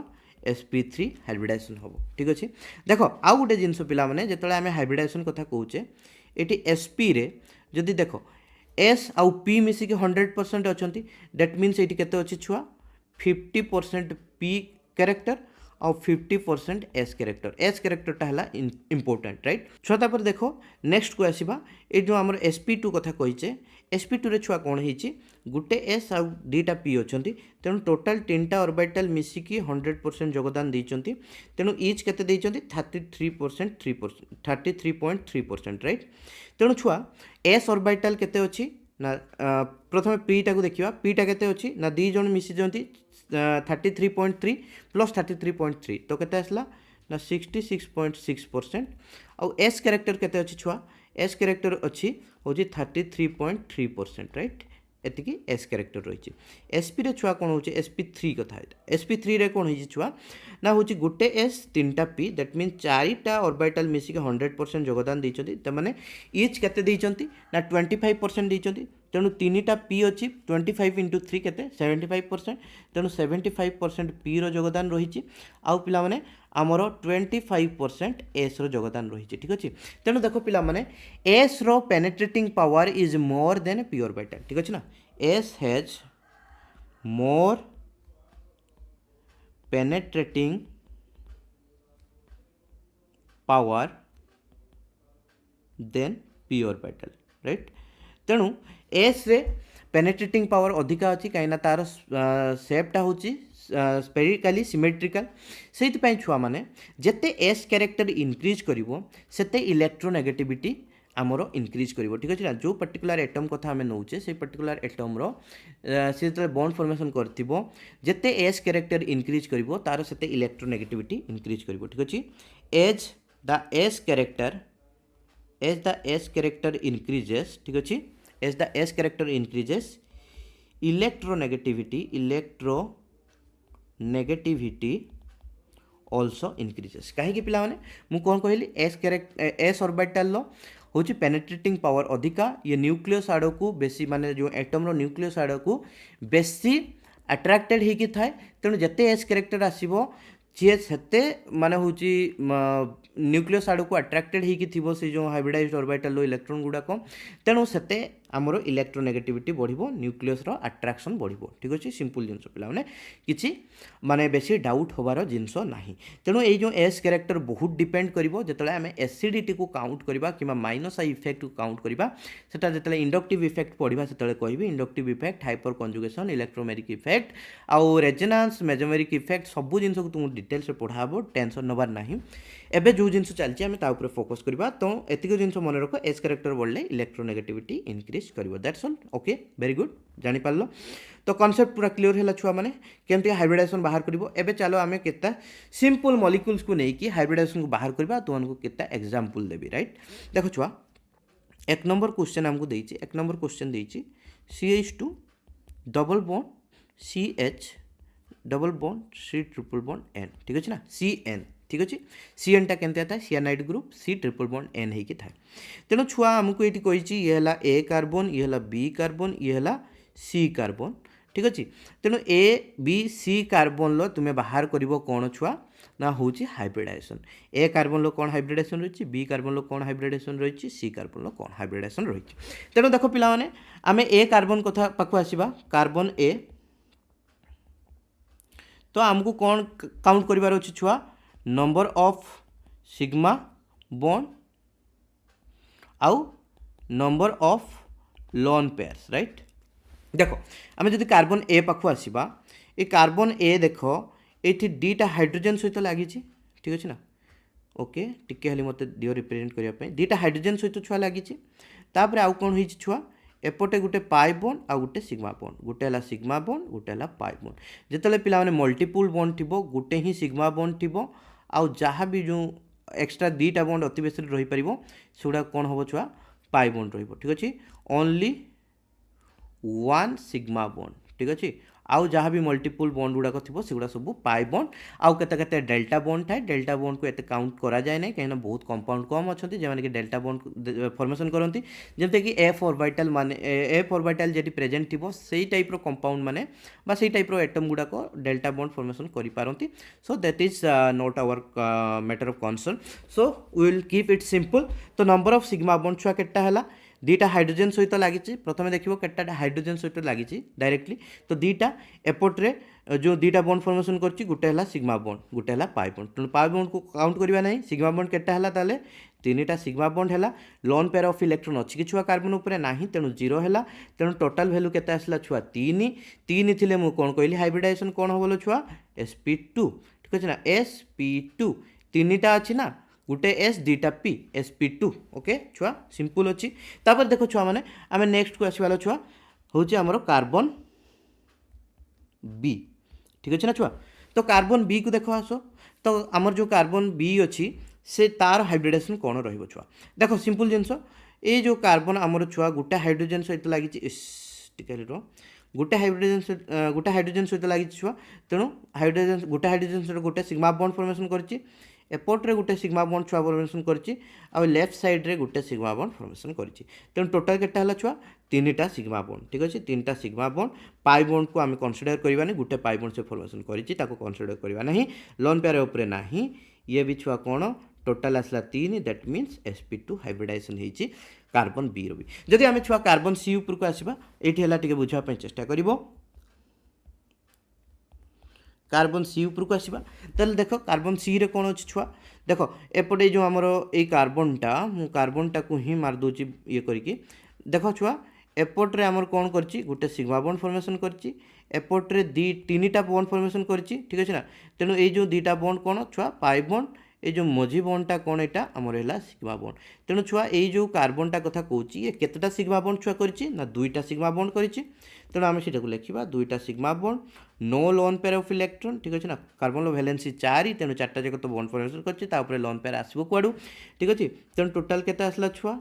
sp3 हाइब्रिडाइजेशन हबो ठीक अछि देखो आउ गोटे जिंस पिला माने जेतले हमें हाइब्रिडाइजेशन कथा कहूचे एटी sp रे जदि देखो s आउ p मिसी के 100% अछंती दैट मीन्स एटी केते अछि छुआ 50% p कैरेक्टर और 50% एस कैरेक्टरटा है इंपोर्टेंट राइट छुआ तापर देख नेक्स्ट को आसवा ये जो आम sp2 कथा कहीचे sp2 रे छुआ कौन होती गोटे एस आउ दुईटा पी अच्छा तेणु टोटाल 3टा ऑर्बिटल मिसिकी 100% योगदान देइचंती तेणु इच केते देइचंती 33.3% राइट तेणु छुआ एस ऑर्बिटल केते अछि ना प्रथम पीटा को देखिए पीटा केते अछि ना दी जण मिसी जंती 33.3 प्लस 33.3 तो केते आसला ना 66.6% आउ एस कैरेक्टर केते अछि छुआ एस कैरेक्टर अच्छी हूँ 33.3% राइट एतिकी एस कैरेक्टर रही एसपी रे छुआ कौन हो sp3 कथा sp3 रे कौन हो छुआ ना हूँ गोटे एस 3टा पी दैट मीन 4टा ऑर्बिटल मिसिक 100% योगदान देइचंती तमाने इच केते देइचंती ना 25% देइचंती तेणु 3टा पी अच्छी 25 into 3 केते 75% तेणु 75% पी रो योगदान रही आउ पिला माने आमर 25% एस रो योगदान रही ठीक अच्छे तेणु देख पिला माने एस रो penetrating power is more than p orbital ठीक अच्छे ना s has more penetrating power than p orbital right तेणु एस रे पेनेट्रेटिंग पावर अधिका अच्छी कहीं तार सेपटा हूँ स्पेरिकाली सिमेट्रिकल से छुआ मैंने जिते एस कैरेक्टर इनक्रीज करिवो सेते इलेक्ट्रोनेगेटिविटी आमर इनक्रीज करिवो ठीक अच्छे ना जो पर्टिकुलर एटम कथा आम नौचे से पर्टिकुलर एटम रो से जो बॉन्ड फॉर्मेशन करथिबो जिते एस कैरेक्टर इनक्रीज करिवो तार सेते इलेक्ट्रोनेगेटिविटी इनक्रीज करिवो ठीक अच्छे as the s character increases ठीक अच्छे as the s character increases electronegativity also increases कहीं पिला माने मु कौन कहली एस ऑर्बिटल हूँ पेनेट्रेटिंग पावर अधिका ये न्यूक्लियस आड़ को बेसी माने जो एटम रो न्यूक्लियस आड़ को बेसी अट्राक्टेड होगी थाए तेणु जिते एस कैरेक्टर आसो सी से माने हूँ न्यूक्लियस आड़ को अट्राक्टेड होगी से जो हाइब्रिडाइज्ड ऑर्बिटल इलेक्ट्रॉन गुड़ाक तेणु से आमर इलेक्ट्रोनेगेटिविटी बढ़ो न्यूक्लियस रो अट्राक्शन बढ़ो ठीक अच्छे सिंपल जिनस पे किसी माने बेसी डाउट होबार जिनस ना तेणु ये जो एस कैरेक्टर बहुत डिपेंड करिवो जेतले आम एसिडिटी को काउंट करबा किमा माइनस आई इफेक्ट को काउंट करबा सेटा जेतले इंडक्टिव इफेक्ट पढ़ा से कहबी inductive effect hyper conjugation electromeric effect आउ रेजोनेंस मेजोमेरिक इफेक्ट सब जिनस को तुमको डिटेल्स पढ़ाबो टेंशन नबार नहीं एबे जो जिनस चलछि आम ता ऊपर फोकस करबा तो एतिक जिनस मन रख एस कैरेक्टर बढ़ले इलेक्ट्रोनेगेटिविटी इनक्रीज करिवो that's all okay very good जानि पारलो तो कॉन्सेप्ट पूरा क्लियर है छुआ मैंने केमती हाइब्रिडाइजेशन बाहर करिवो एबे चलो आम केता सिंपल मॉलिक्यूल्स को लेकिन हाइब्रिडाइजेशन को बाहर करबा तुमको केता एग्जांपल देबी राइट देखो छुआ एक नंबर क्वेश्चन हमको देइछि एक नंबर क्वेश्चन देइछि CH2 double bond CH double bond C triple bond N ठीक अच्छे ना CN ठीक अच्छे CN टा केमती था cyanide group C triple bond N होगी था तेणु छुआ आमको ये कही ये है A कार्बन ये है B कार्बन ये है C कार्बन ठीक अच्छे तेणु A B C कार्बन लो तुम्हें बाहर कर कौन छुआ ना हूँ हाइब्रिडाइजेशन ए कार्बन लो कौन हाइब्रिडाइजेशन रही बी कार्बन लो कौन हाइब्रिडाइजेशन रही सी कार्बन लो कौन हाइब्रिडाइजेशन रही तेणु देख पिलाने आम ए कार्बन कथा पाखु आसवा कार्बन ए तो आमको कौन काउंट करिवार अछि छुआ नंबर ऑफ सिग्मा बॉन्ड आउ number of lone pairs right देखो आम जदि कार्बन ए पाखु आसवा ये कार्बन ए देख ये दीटा हाइड्रोजन सहित लगी ठीक अच्छे ना ओके टिके हेली मत दियो रिप्रेजेंट करने दीटा हाइड्रोजन सहित छुआ लगी तापर आउ कौन हो छुआ एपटे गोटे पाई बॉन्ड आ गोटे सिग्मा बॉन्ड गोटे है सिग्मा बॉन्ड गोटे है पाई बॉन्ड जिते पिला मल्टीपुल बॉन्ड थी गोटे ही सिग्मा बॉन्ड थी आउ जहाँ भी जो एक्स्ट्रा दीटा बॉन्ड अति बेस रही पार सेगुड़ा कौन हम छुआ पाई बॉन्ड रही ठीक अच्छे ओनली वन सिग्मा बॉन्ड ठीक अच्छे आउ जहाँ भी मल्टीपुल बॉन्ड गुड़ाक थी सेगुड़ा सब पाई बॉन्ड आउ केते डेल्टा बॉन्ड थाए डेल्टा बॉन्ड को एते काउंट करा जाए ना कहीं बहुत कंपाउंड कम अच्छा जो कि डेल्टा बॉन्ड फॉर्मेशन करती जमते कि एफ ऑर्बिटल माने एफ ऑर्बिटल जेटी प्रेजेंट थी से टाइप रो कंपाउंड माने बा से टाइप रो एटम गुड़ाक डेल्टा बॉन्ड फॉर्मेशन करि पारंती so that is not our matter of concern so we will keep it simple तो नंबर ऑफ सिग्मा बॉन्ड छुआ केटा है दीटा हाइड्रोजन सहित लगी प्रथम देखो केटा हाइड्रोजन सहित लगी डायरेक्टली तो दीटा एपट्रे जो दुईटा बॉन्ड फॉर्मेशन करछि गोटे हला सिग्मा बॉन्ड गोटे हला पाई बॉन्ड तेणु पाई बॉन्ड को काउंट करबा नहीं सिग्मा बॉन्ड केटा हला ताले तीनटा सिग्मा बॉन्ड है लोन पेयर ऑफ इलेक्ट्रॉन अच्छी कि छुआ कार्बन उपरे नाही तेणु 0 है तेणु टोटाल वैल्यू केते आसला छुआ 3 3 थिले मु कोन कहली हाइब्रिडाइजेशन कोन हो बोलो छुआ sp2 ठीक अछि ना sp2 तीनटा अछि ना गोटे एस दुईटा पी sp2 ओके छुआ सिंपल अछि तापर देखो छुआ माने आमे नेक्स्ट को आसीवालो छुआ होछि हमरो कार्बन बी ठीक अछि ना छुआ तो कार्बन बी को देखो आसो तो हमर जो कार्बन बी अछि से तार हाइब्रिडेशन कौन रहिबो छुआ देखो सिंपल जिनस ये जो कार्बन आमर छुआ गोटे हाइड्रोजन सहित लगी टिके गोटे हाइड्रोजन सहित लगी छुआ तेणु हाइड्रोजन गोटे हाइड्रोजन सहित गोटे सिग्मा बॉन्ड फॉर्मेशन करछि एपट्रे गोटे सिग्मा बॉन्ड छुआ फॉर्मेशन करछि आ लेफ्ट साइड रे गोटे सिग्मा बॉन्ड फॉर्मेशन करछि तेणु टोटल केटा हला छुआ तीनटा सिग्मा बॉन्ड ठीक अछि तीनटा सिग्मा बॉन्ड पाई बॉन्ड को आम कंसीडर करबानी गोटे पाई बॉन्ड से फॉर्मेशन करछि ताको कंसीडर करबा नहीं लोन पेयर ऊपर नहीं ये भी छुआ कोन टोटाल आसला 3 दैट मीन्स sp2 हाइब्रिडाइजेशन होईछि कार्बन बी रो भी जदि आमे छुआ कार्बन सी ऊपर को आसीबा एठी हला टिके बुझा पय चेष्टा करिवो कार्बन सी ऊपर को आसीबा तले देखो कार्बन सी रे कोन अछि छुआ देखो एपटे जो हमरो ए कार्बन टा को ही मार दोची ये करिकि देखो छुआ एपट्रे आमर कोन करछि गोटे सिग्मा बॉन्ड फॉर्मेशन करछि एपट्रे तीनटा बॉन्ड फॉर्मेशन करछि ठीक अछि ना तेनु ए जो दुईटा बॉन्ड कोन छुआ पाई बॉन्ड ये जो मझी बॉन्डटा कौन यहाँ आमर है सिग्मा बॉन्ड तेणु छुआ ये जो कार्बनटा कथा कहूँ ये केतटा सिग्मा बॉन्ड छुआ करछि ना दुईटा सिग्मा बॉन्ड करछि तेणु आम से लिखा दुईटा sigma bond no lone pair of electron ठीक अच्छे ना कार्बन वैलेंसी 4 तेणु 4टा जाक तो बॉन्ड फॉर्मेशन करछि लोन पेयर आसबो कुआडू ठीक अच्छे तेणु टोटाल केते आसला छुआ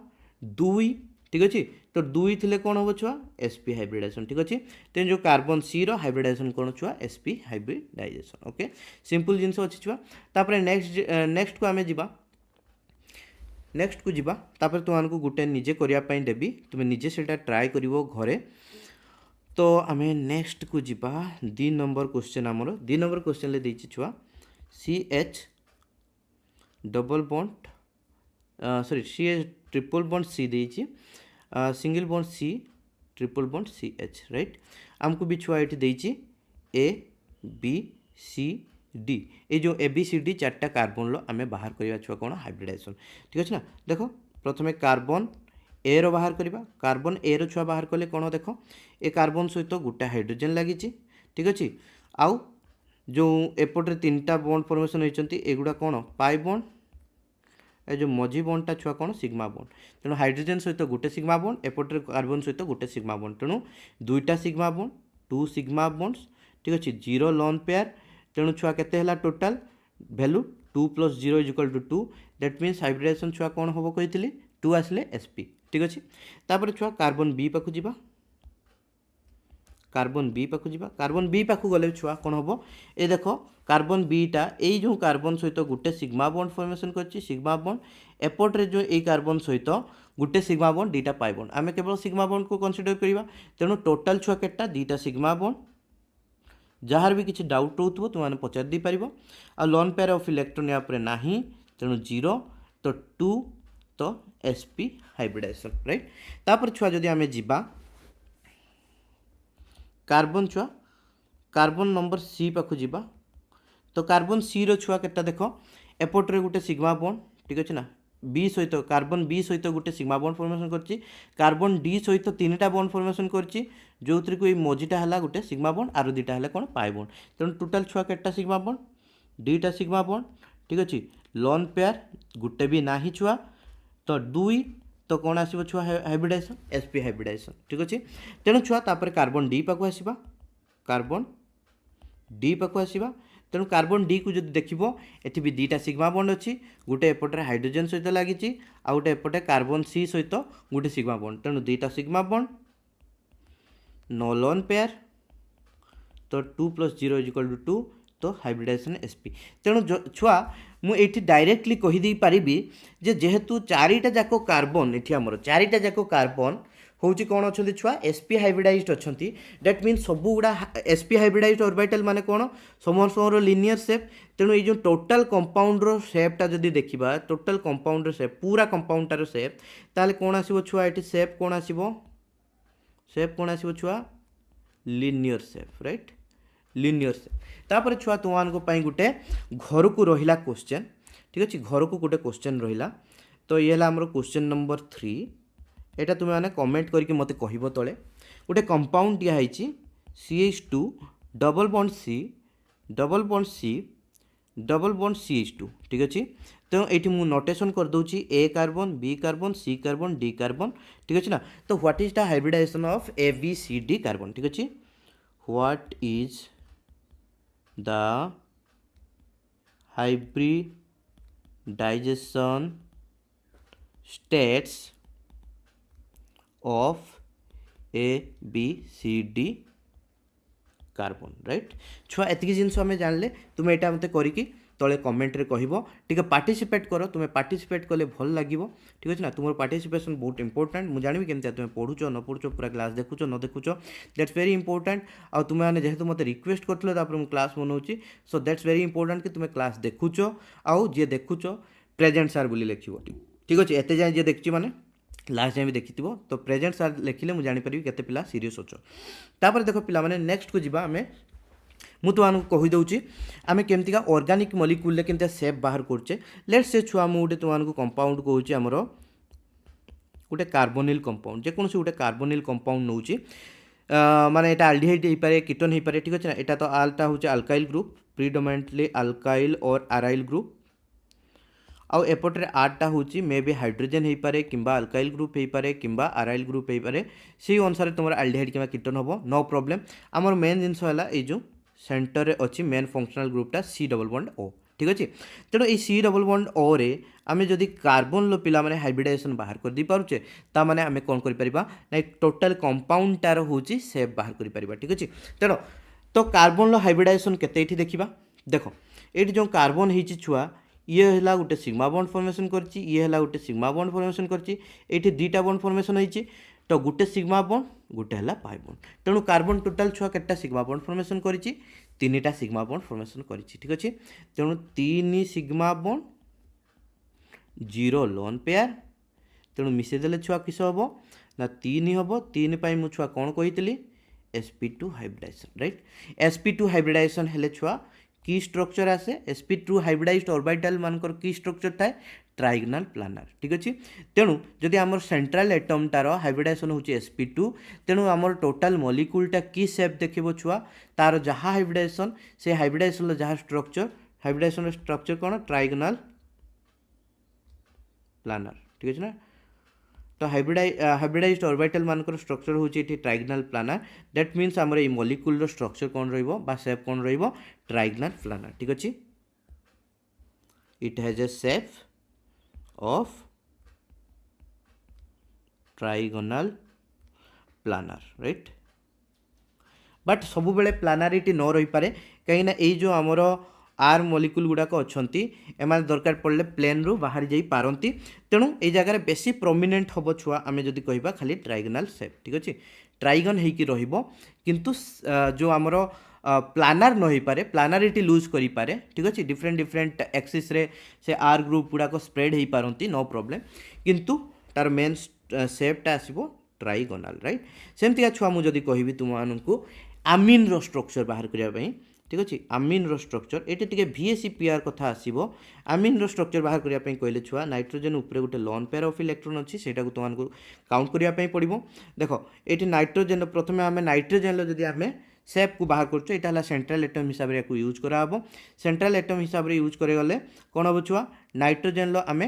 2 ठीक अच्छे तो 2 थिले कौन हम छुआ sp हाइब्रिडाइजेशन ठीक अच्छे तेणु जो कार्बन सी रो हाइब्रिडाइजेशन कौन छुआ sp हाइब्रिडाइजेशन ओके सिंपल जिनस अच्छी छुआ तापर नेक्स्ट को आमे जिबा नेक्स्ट को जिबा तापर तुमको गोटे निजे करिया पई देबी तुम निजे सेटा ट्राई करिवो घरे तो आमे नेक्स्ट को जिबा 2 नंबर क्वेश्चन हमर 2 नंबर क्वेश्चन ले देछि छुआ CH double bond sorry CH triple bond C देछि single bond C triple bond CH right आमको भी छुआ ये देछि A B C D ये जो A B C D 4टा कार्बन लो आमे बाहर करिया छुआ कोन हाइब्रिडाइजेशन ठीक अछि ना देखो प्रथमे कार्बन ए रो बाहर करिबा कार्बन ए रो छुआ बाहर कले कोन देखो ए कार्बन सहित गोटे हाइड्रोजन लागि ठीक अछि आउ जो एपटे 3टा बॉन्ड फॉर्मेशन होइचंती एगुडा कोन पाई बॉन्ड ए जो मझी बॉन्डटा छुआ कोन सिग्मा बॉन्ड तेणु हाइड्रोजन सहित गोटे सिग्मा बॉन्ड एपटे कार्बन सहित गोटे सिग्मा बॉन्ड तेणु दुईटा सिग्मा बॉन्ड 2 सिग्मा बॉन्ड्स ठीक अछि 0 लोन पेयर तेणु छुआ केते हला total value 2 + 0 = 2 that means hybridization छुआ कोन होबो कहितली 2 आसले sp ठीक अछि तापर छुआ कार्बन बी पाखु जिबा कार्बन बी पाखु गले छुआ कोन होबो ए देखो कार्बन बीटा ए जो कार्बन सहित गोटे सिग्मा बॉन्ड फॉर्मेशन करछि सिग्मा बॉन्ड एपट्रे जो ए कार्बन सहित गोटे सिग्मा बॉन्ड दुईटा पाई बॉन्ड आमे केवल सिग्मा बॉन्ड को कंसीडर करिबा तेणु टोटल छुआ केटा दुईटा सिग्मा बॉन्ड जहार भी किसी डाउट रोथबो तुम पचार दी पारिबो आ लोन पेयर ऑफ इलेक्ट्रॉन या पर नाही तेणु 0 तो 2 तो sp हाइब्रिडाइजेशन राइट तापर छुआ जदि आमे जिबा कार्बन छुआ कार्बन नंबर सी पाखु जिबा तो कार्बन सी रो छुआ केटा देखो एपट्रे गोटे सिग्मा बॉन्ड ठीक अछि ना बी सहित कार्बन बी सहित गोटे सिग्मा बॉन्ड फॉर्मेशन करछि कार्बन डी सहित 3टा बॉन्ड फॉर्मेशन करछि जोथ्रि को मझीटा हला गोटे सिग्मा बॉन्ड आरो दुईटा हला कोन पाई बॉन्ड तेणु टोटल छुआ केटा सिग्मा बॉन्ड 2टा सिग्मा बॉन्ड ठीक अछि लोन पेयर गोटे भी नाही छुआ तो 2 तो कौन आसो छुआ हाइब्रिडाइजेशन sp हाइब्रिडाइजेशन ठीक अच्छे तेणु छुआ तापर कार्बन डी पाखु आसवा कार्बन डी पाखु आसवा तेणु कार्बन डी को जो देखिबो एथि भी 2टा सिग्मा बॉन्ड अच्छी गोटे एपटे हाइड्रोजन सहित लगी आ गोटे एपटे कार्बन सी सहित गोटे सिग्मा बॉन्ड तेणु 2टा sigma bond no lone pair तो 2 + 0 = 2 तो हाइब्रिडाइजेशन sp तेणु छुआ मुझे डायरेक्टली कहीदे पारि जे जेहेतु 4टा जाक कार्बन ये आमर 4टा जाक कार्बन हूँ कौन अच्छा छुआ sp हाइब्रिडाइज्ड अच्छा दैट मीन सब गुड़ा sp हाइब्रिडाइज्ड ऑर्बिटल माने कौन समस्त लिनियर शेप तेणु ये टोटाल कंपाउंड रो शेपटा जदि देखा टोटाल कंपाउंड रो शेप पूरा कंपाउंडटार शेप ताले कौन आसीबो छुआ ये शेप कौन आसीबो छुआ लिनियर शेप राइट लिनियर सेप तापर छुआ तुम गोटे घर को रहा क्वेश्चन ठीक अच्छे घर को गोटे क्वेश्चन रहा तो ये आमर क्वेश्चन नंबर 3 यहाँ तुम्हें मैंने कमेंट करके मत कह तले गोटे कंपाउंड दिखाई CH2 double bond C double bond C double bond CH2 ठीक अच्छे तो ये मुझे नोटेशन कर दूची A carbon B carbon C carbon D carbon ठीक अच्छे ना तो what is the hybridization of ABCD carbon ठीक अच्छे what is the hybridization states of A B C D carbon right छुआ एतिकी जिनस आम जानले तुम्हें यहाँ मत करी तले कमेंट रे कहब ठीक है पार्टिसिपेट कर तुम्हें पार्टिसिपेट कले भल लगे ठीक अच्छे ना तुम पार्टिसिपेशन बहुत इंपोर्टेंट मुझे जानवी केमती तुम्हें पढ़ुच न पढ़ुच पूरा क्लास देखुच न देखुच दैट्स वेरी इंपोर्टेंट आ तुम्हें मैंने जेहेतु मत रिक्वेस्ट करते मुझे क्लास बनाऊँगी सो दैट्स वेरी इंपोर्टेंट कि तुम्हें क्लास देखुच आउ जी देखुच प्रेजेंट सार बोली लिखिव ठीक अच्छे एते जाए जी देखी मैंने लास्ट जाए भी देखी तो प्रेजेंट सार लिखिले मुझे जानीपरि केते पिला सीरीयस अच्छ तापर देख पिला माने नेक्स्ट को जीवा आमे मु तुम कहीदे आम केमतिका ऑर्गेनिक मॉलिक्यूल केमती सेप बाहर करचे लेट्स से छुआ मुझे तुमको कंपाउंड कहूँ आमर गोटे कार्बोनिल कंपाउंड जेकोसी गोटे कार्बोनिल कंपाउंड नौ माने एटा अल्डिहाइड हो पारे कीटोन हो पारे ठीक अच्छे ना एटा तो आलटा हूँ अल्काइल ग्रुप प्रिडोमिनेंटली अल्काइल और अराइल ग्रुप आउ एपटे आठटा हूँ मे बी हाइड्रोजेन हो पारे कि अल्काइल ग्रुप हो पारे कि अराइल ग्रुप हो पारे से अनुसार तुम अल्डिहाइड कि कीटोन हम नो प्रॉब्लम आमर मेन जिनस है जो सेंटर रे अच्छी मेन फंक्शनल ग्रुपटा C डबल बॉन्ड O ठीक अच्छे तेणु ये C डबल बॉन्ड O रे आमे जदि कार्बन लो पिला माने हाइब्रिडाइजेशन बाहर कर दी पारुचे ता माने आमे कोन करि परिबा ना टोटल कंपाउंड टार होची सेप बाहर करि परिबा ठीक अच्छे तेणु तो कार्बन लो हाइब्रिडाइजेशन केते एठी देखिबा देखो एठी जो कार्बन हिची छुआ ये है गोटे सिग्मा बॉन्ड फॉर्मेशन करछि ये है गोटे सिग्मा बॉन्ड फॉर्मेशन करछि एठी दुईटा बॉन्ड फॉर्मेशन होइछि तो गोटे सिग्मा बॉन्ड गोटे है पाई बॉन्ड तेणु कार्बन टोटाल छुआ केटा सिग्मा बॉन्ड फॉर्मेशन करिछि तीनटा सिग्मा बॉन्ड फॉर्मेशन करिछि ठीक अच्छे तेणु 3 सिग्मा बॉन्ड 0 लोन पेयर तेणु मिसेदेले छुआ किस हम ना 3 हम 3 पाई मु छुआ कौन कही sp2 hybridization right sp2 hybridisation हेले छुआ की स्ट्रक्चर आसे sp2 हाइब्रिडाइज्ड ऑर्बिटल मानकर की स्ट्रक्चर थाए ट्राइगोनल प्लानर ठीक अच्छे तेणु जदि आमर सेंट्रल एटमटार हाइब्रिडाइजेशन होची sp2 तेणु आमर टोटल मॉलिक्यूलटा की शेप देखिबो छुआ तार जहाँ हाइब्रिडाइजेशन से हाइब्रिडाइजेशन जहाँ स्ट्रक्चर हाइब्रिडाइजेशन स्ट्रक्चर कौन ट्राइगोनल प्लानर ठीक अच्छे ना तो हाइब्रिडाइज्ड ऑर्बिटल मानकर स्ट्रक्चर होची ट्राइगोनल प्लानर दैट मीन्स आमर ए मॉलिक्यूल स्ट्रक्चर कौन रहिबो बा शेप कौन रहिबो ट्राइगोनल प्लानर ठीक अच्छे it has A shape of trigonal planner right but सब बेले प्लानारिटी न रही पारे कहीं ना ये जो आमर आर मॉलिक्यूल गुड़ाक अच्छी एम दरकार पड़े प्लेन रु बाहरी जाई पारती तेणु ये जगह बेसी प्रोमिनेंट हम छुआ आम जदि कहबा खाली ट्राइगोनल शेप ठीक अच्छे ट्राइगन होइकी रहिबो किंतु जो आमर प्लानार न हो पारे प्लानारिटी लूज करि पारे ठीक अच्छे डिफरेंट डिफरेंट एक्सिस रे से आर ग्रुप गुड़ाक स्प्रेड हो पारती नो प्रॉब्लम किंतु तार मेन शेपटा आसीबो ट्राइगोनल राइट सेमती छुआ मुझे कहबी तुमको आमिन रो स्ट्रक्चर बाहर करने ठीक अच्छे आमिन रो स्ट्रक्चर ये टे VSEPR कथा आसो आमिन रो स्ट्रक्चर बाहर करने कहले छुआ नाइट्रोजेन उपरे गोटे लोन पेयर ऑफ इलेक्ट्रॉन अच्छी से तुमको काउंट करने पड़ो देख ये नाइट्रोजेन प्रथम आम नाइट्रोजेन जदि आम शेप को बाहर कर यहाँ सेंट्रल एटम हिसाब से यूज कराब सेंट्रल एटम हिसाब से यूज करगले कौन हम छुआ नाइट्रोजेन आम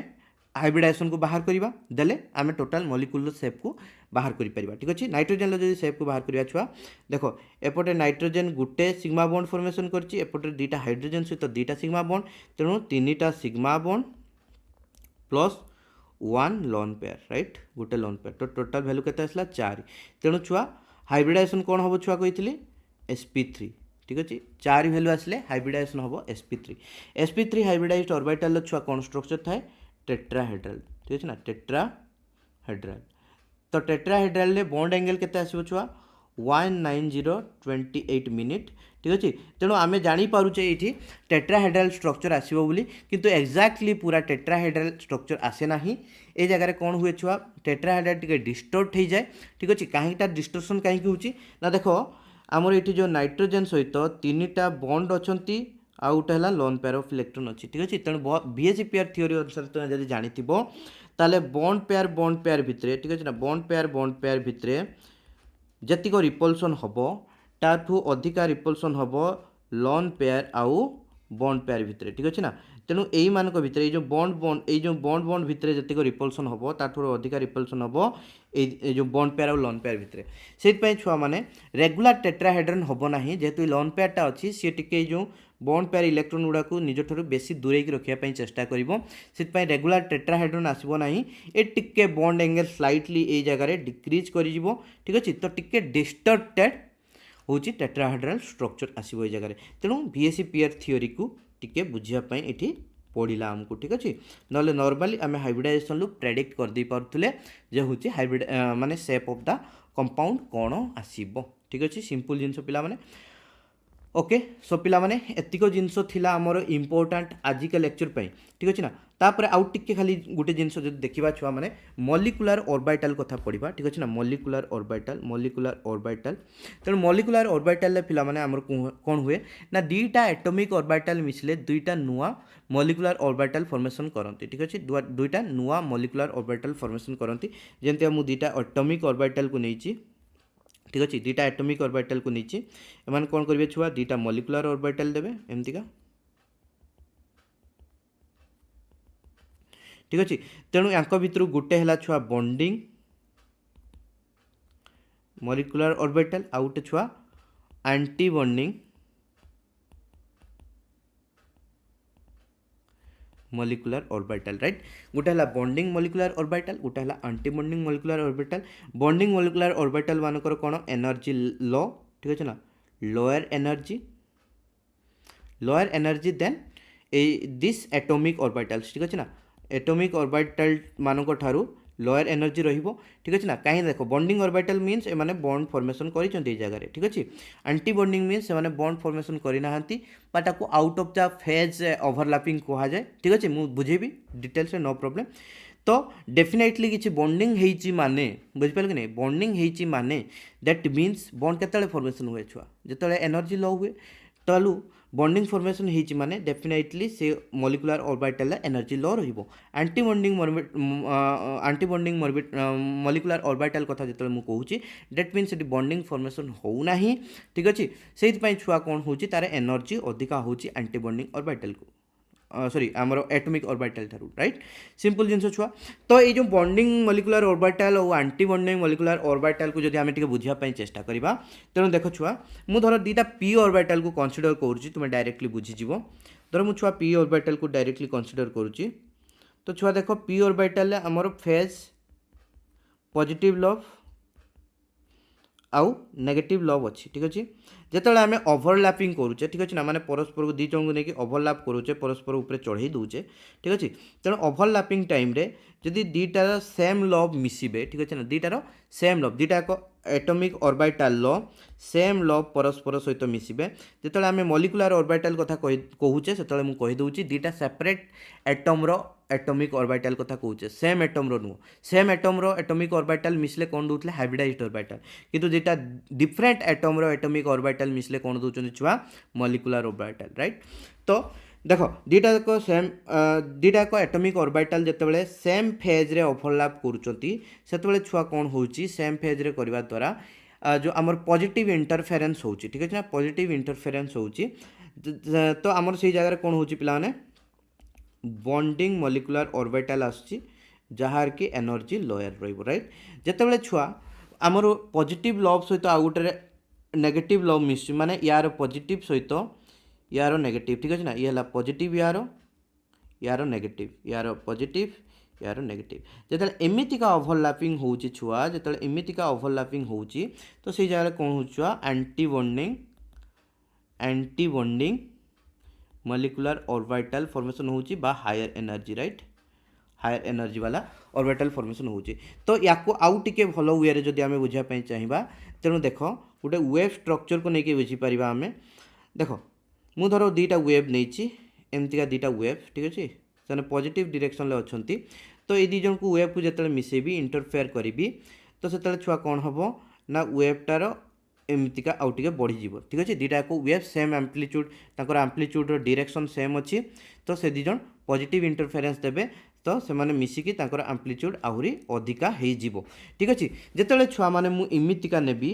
हाइब्रिडाइजेशन को बाहर करवा देले आम टोटाल मॉलिक्यूल शेप को बाहर कर पारिबा ठीक अच्छे नाइट्रोजेन जदि शेप को बाहर करवा छुआ देख एपटे नाइट्रोजेन गुटे सिग्मा बॉन्ड फॉर्मेशन करछि एपटे दुईटा हाइड्रोजेन सहित दुईटा सिग्मा बॉन्ड तेणु 3टा sigma bond plus 1 lone pair right गुटे लोन पेयर तो टोटाल वैल्यू केते आसला 4 तेणु छुआ हाइब्रिडाइजेशन कौन हम छुआ कही sp3 ठीक अच्छे 4 वैल्यू आसले हाइब्रिडाइजेशन हम sp3 हाइब्रिडाइज्ड ऑर्बिटल छुआ कौन स्ट्रक्चर थाए टेट्राहेड्रल ठीक है ना टेट्राहेड्रल तो टेट्राहेड्रल रे बॉन्ड एंगल केते आसीबो छुआ 19028 मिनिट ठीक अच्छे तेणु आम जापे ये टेट्राहेड्रल स्ट्रक्चर आसो बोली किंतु एक्जाक्टली पूरा टेट्राहेड्रल स्ट्रक्चर आसे ना ये जगह कौन हुए छुआ टेट्राहेड्रल टे डिस्टोर्ट हो जाए ठीक अच्छे कहीं डिस्टोर्सन कहीं ना देख आमर ये जो नाइट्रोजेन सहित 3टा बॉन्ड अच्छी आउ गोटे है लोन पेयर ऑफ इलेक्ट्रॉन अच्छी ठीक अच्छे तेणु बीएससी पेयर थ्योरी अनुसार तुम जब जानी ताले बॉन्ड पेयर भितर ठीक अच्छे ना बॉन्ड पेयर भितर जतिक रिपल्सन हम ताठू अधिका रिपल्सन हम लोन पेयर आउ बॉन्ड पेयर भितर ठीक अच्छे ना तेणु यही मानक भितर ये जो बॉन्ड भितर जतिक रिपल्सन हम ताठू अधिका रिपल्सन हम जो बॉन्ड पेयर और लोन पेयर भितर से छुआ मैंने रेगुलर टेट्राहेड्रन हम ना जेहेतु लोन पेयरटा अच्छी सी टे जो बॉन्ड पेयर इलेक्ट्रॉन गुड़ा को निज ठार बेसी दूरेक रखापी चेष्टा कर रेगुलर टेट्राहेड्रन आसब ना ये टिके बॉन्ड एंगल स्लाइटली ये जगह डिक्रीज कर ठीक अच्छे तो टिके डिस्टर्टेड हूँ टेट्राहेड्रल स्ट्रक्चर आसो ये जगह तेणु बीएससी पेयर थ्योरी को टिके बुझापी ये पड़ा आमको ठीक अच्छे ना नॉर्मली आम हाइब्रिडाइजेशन लू प्रेडिक्ट करदे पारे जे हूँ हाइब्रिड माने शेप ऑफ द कंपाउंड कौन आसब ठीक अच्छे सिंपल जिनस पिला माने ओके सो पिला माने एतिक जिनस थिला आमर इम्पोर्टाट आजिका लेक्चर पे ठीक अच्छे ना तापर आउ टिके खाली गोटे जिनस जो देखा छुआ मैंने मॉलिक्यूलर ऑर्बिटल कथा पढ़ा ठीक अच्छे ना मॉलिक्यूलर ऑर्बिटल तेणु मॉलिक्यूलर ऑर्बिटल पिला माने आमर कौन हुए ना दुईटा एटॉमिक ऑर्बिटल मिसले दुईटा नुआ मॉलिक्यूलर ऑर्बिटल फॉर्मेशन करती ठीक अच्छे दुईटा नुआ मॉलिक्यूलर ऑर्बिटल फॉर्मेशन करती जमती मुझे दुईटा एटॉमिक ऑर्बिटल को नहीं ठीक अच्छे दुईटा एटॉमिक ऑर्बिटल को नहीं एम कौन करेंगे छुआ दुईटा मॉलिक्यूलर ऑर्बिटल देवे एमतीका ठीक अच्छे तेणु या भितर गोटे है छुआ बॉन्डिंग मॉलिक्यूलर ऑर्बिटल आउ गोटे छुआ anti bonding molecular orbital right गोटे है बॉन्डिंग मॉलिक्यूलर ऑर्बिटल गोटे है anti bonding molecular orbital bonding molecular orbital मानकर कौन एनर्जी लो ठीक अच्छे ना lower energy than this atomic orbitals ठीक अच्छे ना एटॉमिक ऑर्बिटल मानक ठारू लोअर एनर्जी रहिबो ठीक अच्छे ना कहीं देखो बॉन्डिंग ऑर्बिटल मीन्स ए माने बॉन्ड फॉर्मेशन करिसेंती जगह ठीक अच्छे एंटी बॉन्डिंग मीन्स से माने बॉन्ड फॉर्मेशन करना ताको out of the phase overlapping कहा जाए ठीक अच्छे मुझे बुझेबी डिटेल्स नो प्रॉब्लम तो डेफिनेटली किसी बॉन्डिंग होइची माने बुझिपारे कि नहीं बॉन्डिंग होइची माने दैट मीन्स बॉन्ड केतले फॉर्मेशन हुए छुआ जिते एनर्जी लो हुए तलु बॉन्डिंग फॉर्मेशन होइची माने डेफिनेटली से मॉलिक्यूलर ऑर्बिटल एनर्जी लो रहिबो एंटी बॉन्डिंग मॉलिक्यूलर ऑर्बिटल कथा जिते मुझे कहूँ डेट मीन्स ये बॉन्डिंग फॉर्मेशन होना ठीक अच्छे से छुआ कौन हो तार एनर्जी अधिका हो एंटी बॉन्डिंग ऑर्बिटल को सॉरी आमर एटॉमिक ऑर्बिटल ठारू राइट सिंपल जिनस छुआ तो ये जो बॉन्डिंग मॉलिक्यूलर ऑर्बिटल और एंटी बॉन्डिंग मॉलिक्यूलर ऑर्बिटल को जब आम टे बुझापी चेष्टा करवा तेणु देख छुआ मु धर दुईटा पी ऑर्बिटल को कंसीडर करुँच तुम डायरेक्टली बुझीज धर मु छुआ पी ऑर्बिटल को डायरेक्टली कंसीडर करुँच तो छुआ देख पी ऑर्बिटल आमर फेज पॉजिटिव लव आउ नेगेटिव लव अच्छी ठीक अच्छे जिते आम ओवरलैपिंग करुचे ठीक अच्छे ना माने परस्पर को दी जन को लेकिन ओवरलैप करुचे परस्पर ऊपर चढ़ई दूचे ठीक अच्छे तेणु ओवरलैपिंग टाइम रे जदि दुईटार सेम लव मिसिबे ठीक अच्छे ना दुईटार सेम लव दुईटा एक एटॉमिक ऑर्बिटल लो सेम लव परस्पर सहित मिसिबे जिते आम मॉलिक्यूलर ऑर्बिटल कथा कहूचे से मुझे कहीदे दुईटा सेपरेट एटम्र एटॉमिक ऑर्बिटल कथा कहूचे सेम एटम्र नुह सेम एटम्र एटॉमिक ऑर्बिटल मिसले कौन दूसरे हाइब्रिडाइज्ड ऑर्बिटल किंतु दुईटा डिफरेंट एटम्र एटॉमिक ऑर्बिटल मिसले कौन दूसरे छुआ मॉलिक्यूलर ऑर्बिटल राइट तो देख दुईटाक सेम दुईटाक एटॉमिक ऑर्बिटल जितेबाला सेम फेज्रे ओवरलैप करुँच छुआ कौन हो सेम फेज्रे करने द्वारा जो आमर पॉजिटिव इंटरफेरेंस हो ठीक है ना पॉजिटिव इंटरफेरेंस हो तो आमर से जगह कौन हो पिलाने बॉन्डिंग मॉलिक्यूलर ऑर्बिटल आसुची जहार की एनर्जी लोअर रहिबो राइट जितेबाला छुआ आमर पॉजिटिव लव सहित आउ गोटे नेगेटिव लव मिस माने यार पॉजिटिव सहित यार नेगेटिव ठीक अच्छे ना ये पॉजिटिव यार नेगेटिव यार पॉजिटिव यार नेगेटिव जिते एमतीका ओवरलैपिंग हो छुआ जिते एमतीका ओवरलैपिंग हो तो से जगह कौन हो छुआ anti bonding molecular orbital formation होची बा higher energy right higher energy वाला ऑर्बिटल फॉर्मेशन होची तो या आउ टिके भल वे जदि आम बुझापी चाहिए तेणु देख गोटे वेव स्ट्रक्चर को लेकिन बुझीपर आम देख मु धर दुईटा वेव नहीं एमतीका दुईटा वेव ठीक अच्छे से पॉजिटिव डायरेक्शन में अच्छा तो ये दुजन को वेव को जो मिसेबी इंटरफेयर करी तो से छुआ कौन हम ना वेवटार एमतीका आउ टिके बढ़ीଯିव ठीक अच्छे दुटा को वेव सेम आम्प्लीट्यूड तांकर आम्प्लीट्यूडर डायरेक्शन सेम अच्छी तो से दिजन पॉजिटिव इंटरफेरेंस देबे तो से माने मिसिकी तांकर आम्प्लीट्यूड आहुरी अधिका हो ठीक अच्छे जिते छुआ मैंने मुमितिका नेबी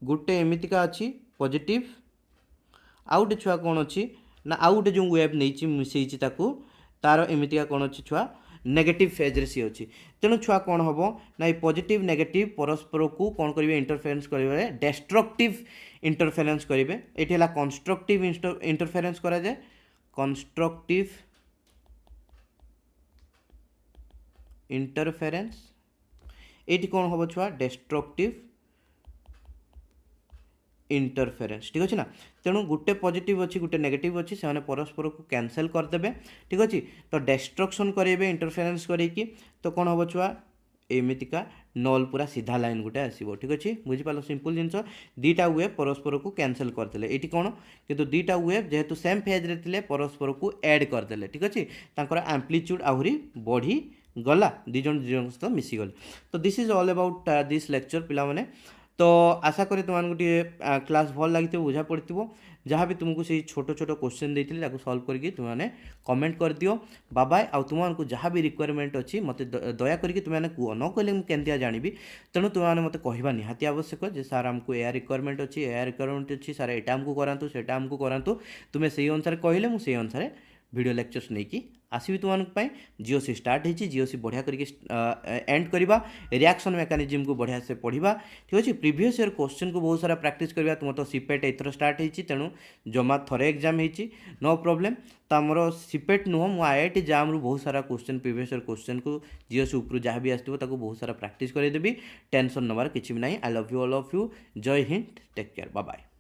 गोटे एमितिका अच्छी पॉजिटिव आउ गोटे छुआ कौन अच्छी ना आउ गोटे जो वेव नहीं मिसई तार एमितिका कौन अच्छी छुआ नेगेटिव फेज्रे सी अच्छी तेणु छुआ कौन हम ना ये पॉजिटिव नेगेटिव परस्पर को कौन करेंगे इंटरफेरेंस करेंगे डेस्ट्रक्टिव इंटरफेरेंस करेंगे ये है कंस्ट्रक्टिव इंटरफेरेंस करा जाए कंस्ट्रक्टिव इंटरफेरेंस ये कौन हम छुआ डेस्ट्रक्टिव इंटरफेरेंस ठीक अच्छे ना तेणु गोटे पॉजिटिव अच्छी गोटे नेगेटिव अच्छी से परस्पर को कैंसल करदे ठीक अच्छे तो डेस्ट्रक्शन करेंगे इंटरफेरेंस करेंगे तो कौन हम छुआ एमितिका नल पूरा सीधा लाइन गोटे आसो ठीक अच्छे बुझीपाल सिंपल जिनस दुटा वेव परस्पर को कैंसल करदे ये कौन किंतु दुटा वेव जेहेतु सेम फेज्रे थे परस्पर को ऐड करदे ठीक अच्छे आम्प्लीट्यूड आहुरी बढ़ी गला दिज सहित मिसीगले तो this is all about this lecture पिला माने तो आशा करी तुम गोटे क्लास भल लगी बुझा पड़ी जहाँ भी तुमको से छोट छोट क्वेश्चन देती सल्व करके तुमने कमेंट कर दियो बाय आउ तुमको जहाँ भी रिक्वायरमेंट अच्छी मत दया करके तुमने कह न कहले मुझे केमती जानी तेणु तुमने मत कहवा निहाती आवश्यक जे सार आमको एया रिक्वायरमेंट अच्छी एया रिक्वायरमेंट अच्छी सार एटा आमको करातु सेटा आमको करातु तुम्हें से अनुसार कहले मुझे अनुसार वीडियो लेक्चर्स नहीं कि आसवि तुम जीओसी स्टार्ट होती जीओसी बढ़िया करके एंड करवा रिएक्शन मेकानिज्म को बढ़िया से पढ़ा ठीक अच्छे प्रीवियस ईयर क्वेश्चन को बहुत सारा प्रैक्टिस करवा तुम तो सीपेट एथर स्टार्ट होती तेणु जमा थरे एग्जाम होती नो प्रॉब्लम तो आमर सीपेट नुह मु आईआईटी जाम रु बहुत सारा क्वेश्चन प्रीवियस ईयर क्वेश्चन को जीओसी उपरू जहाँ भी आसो बहुत सारा प्रैक्टिस करदेवी टेंशन नबार किसी भी ना I love you all of you जय हिंद टेक केयर बाय बाय।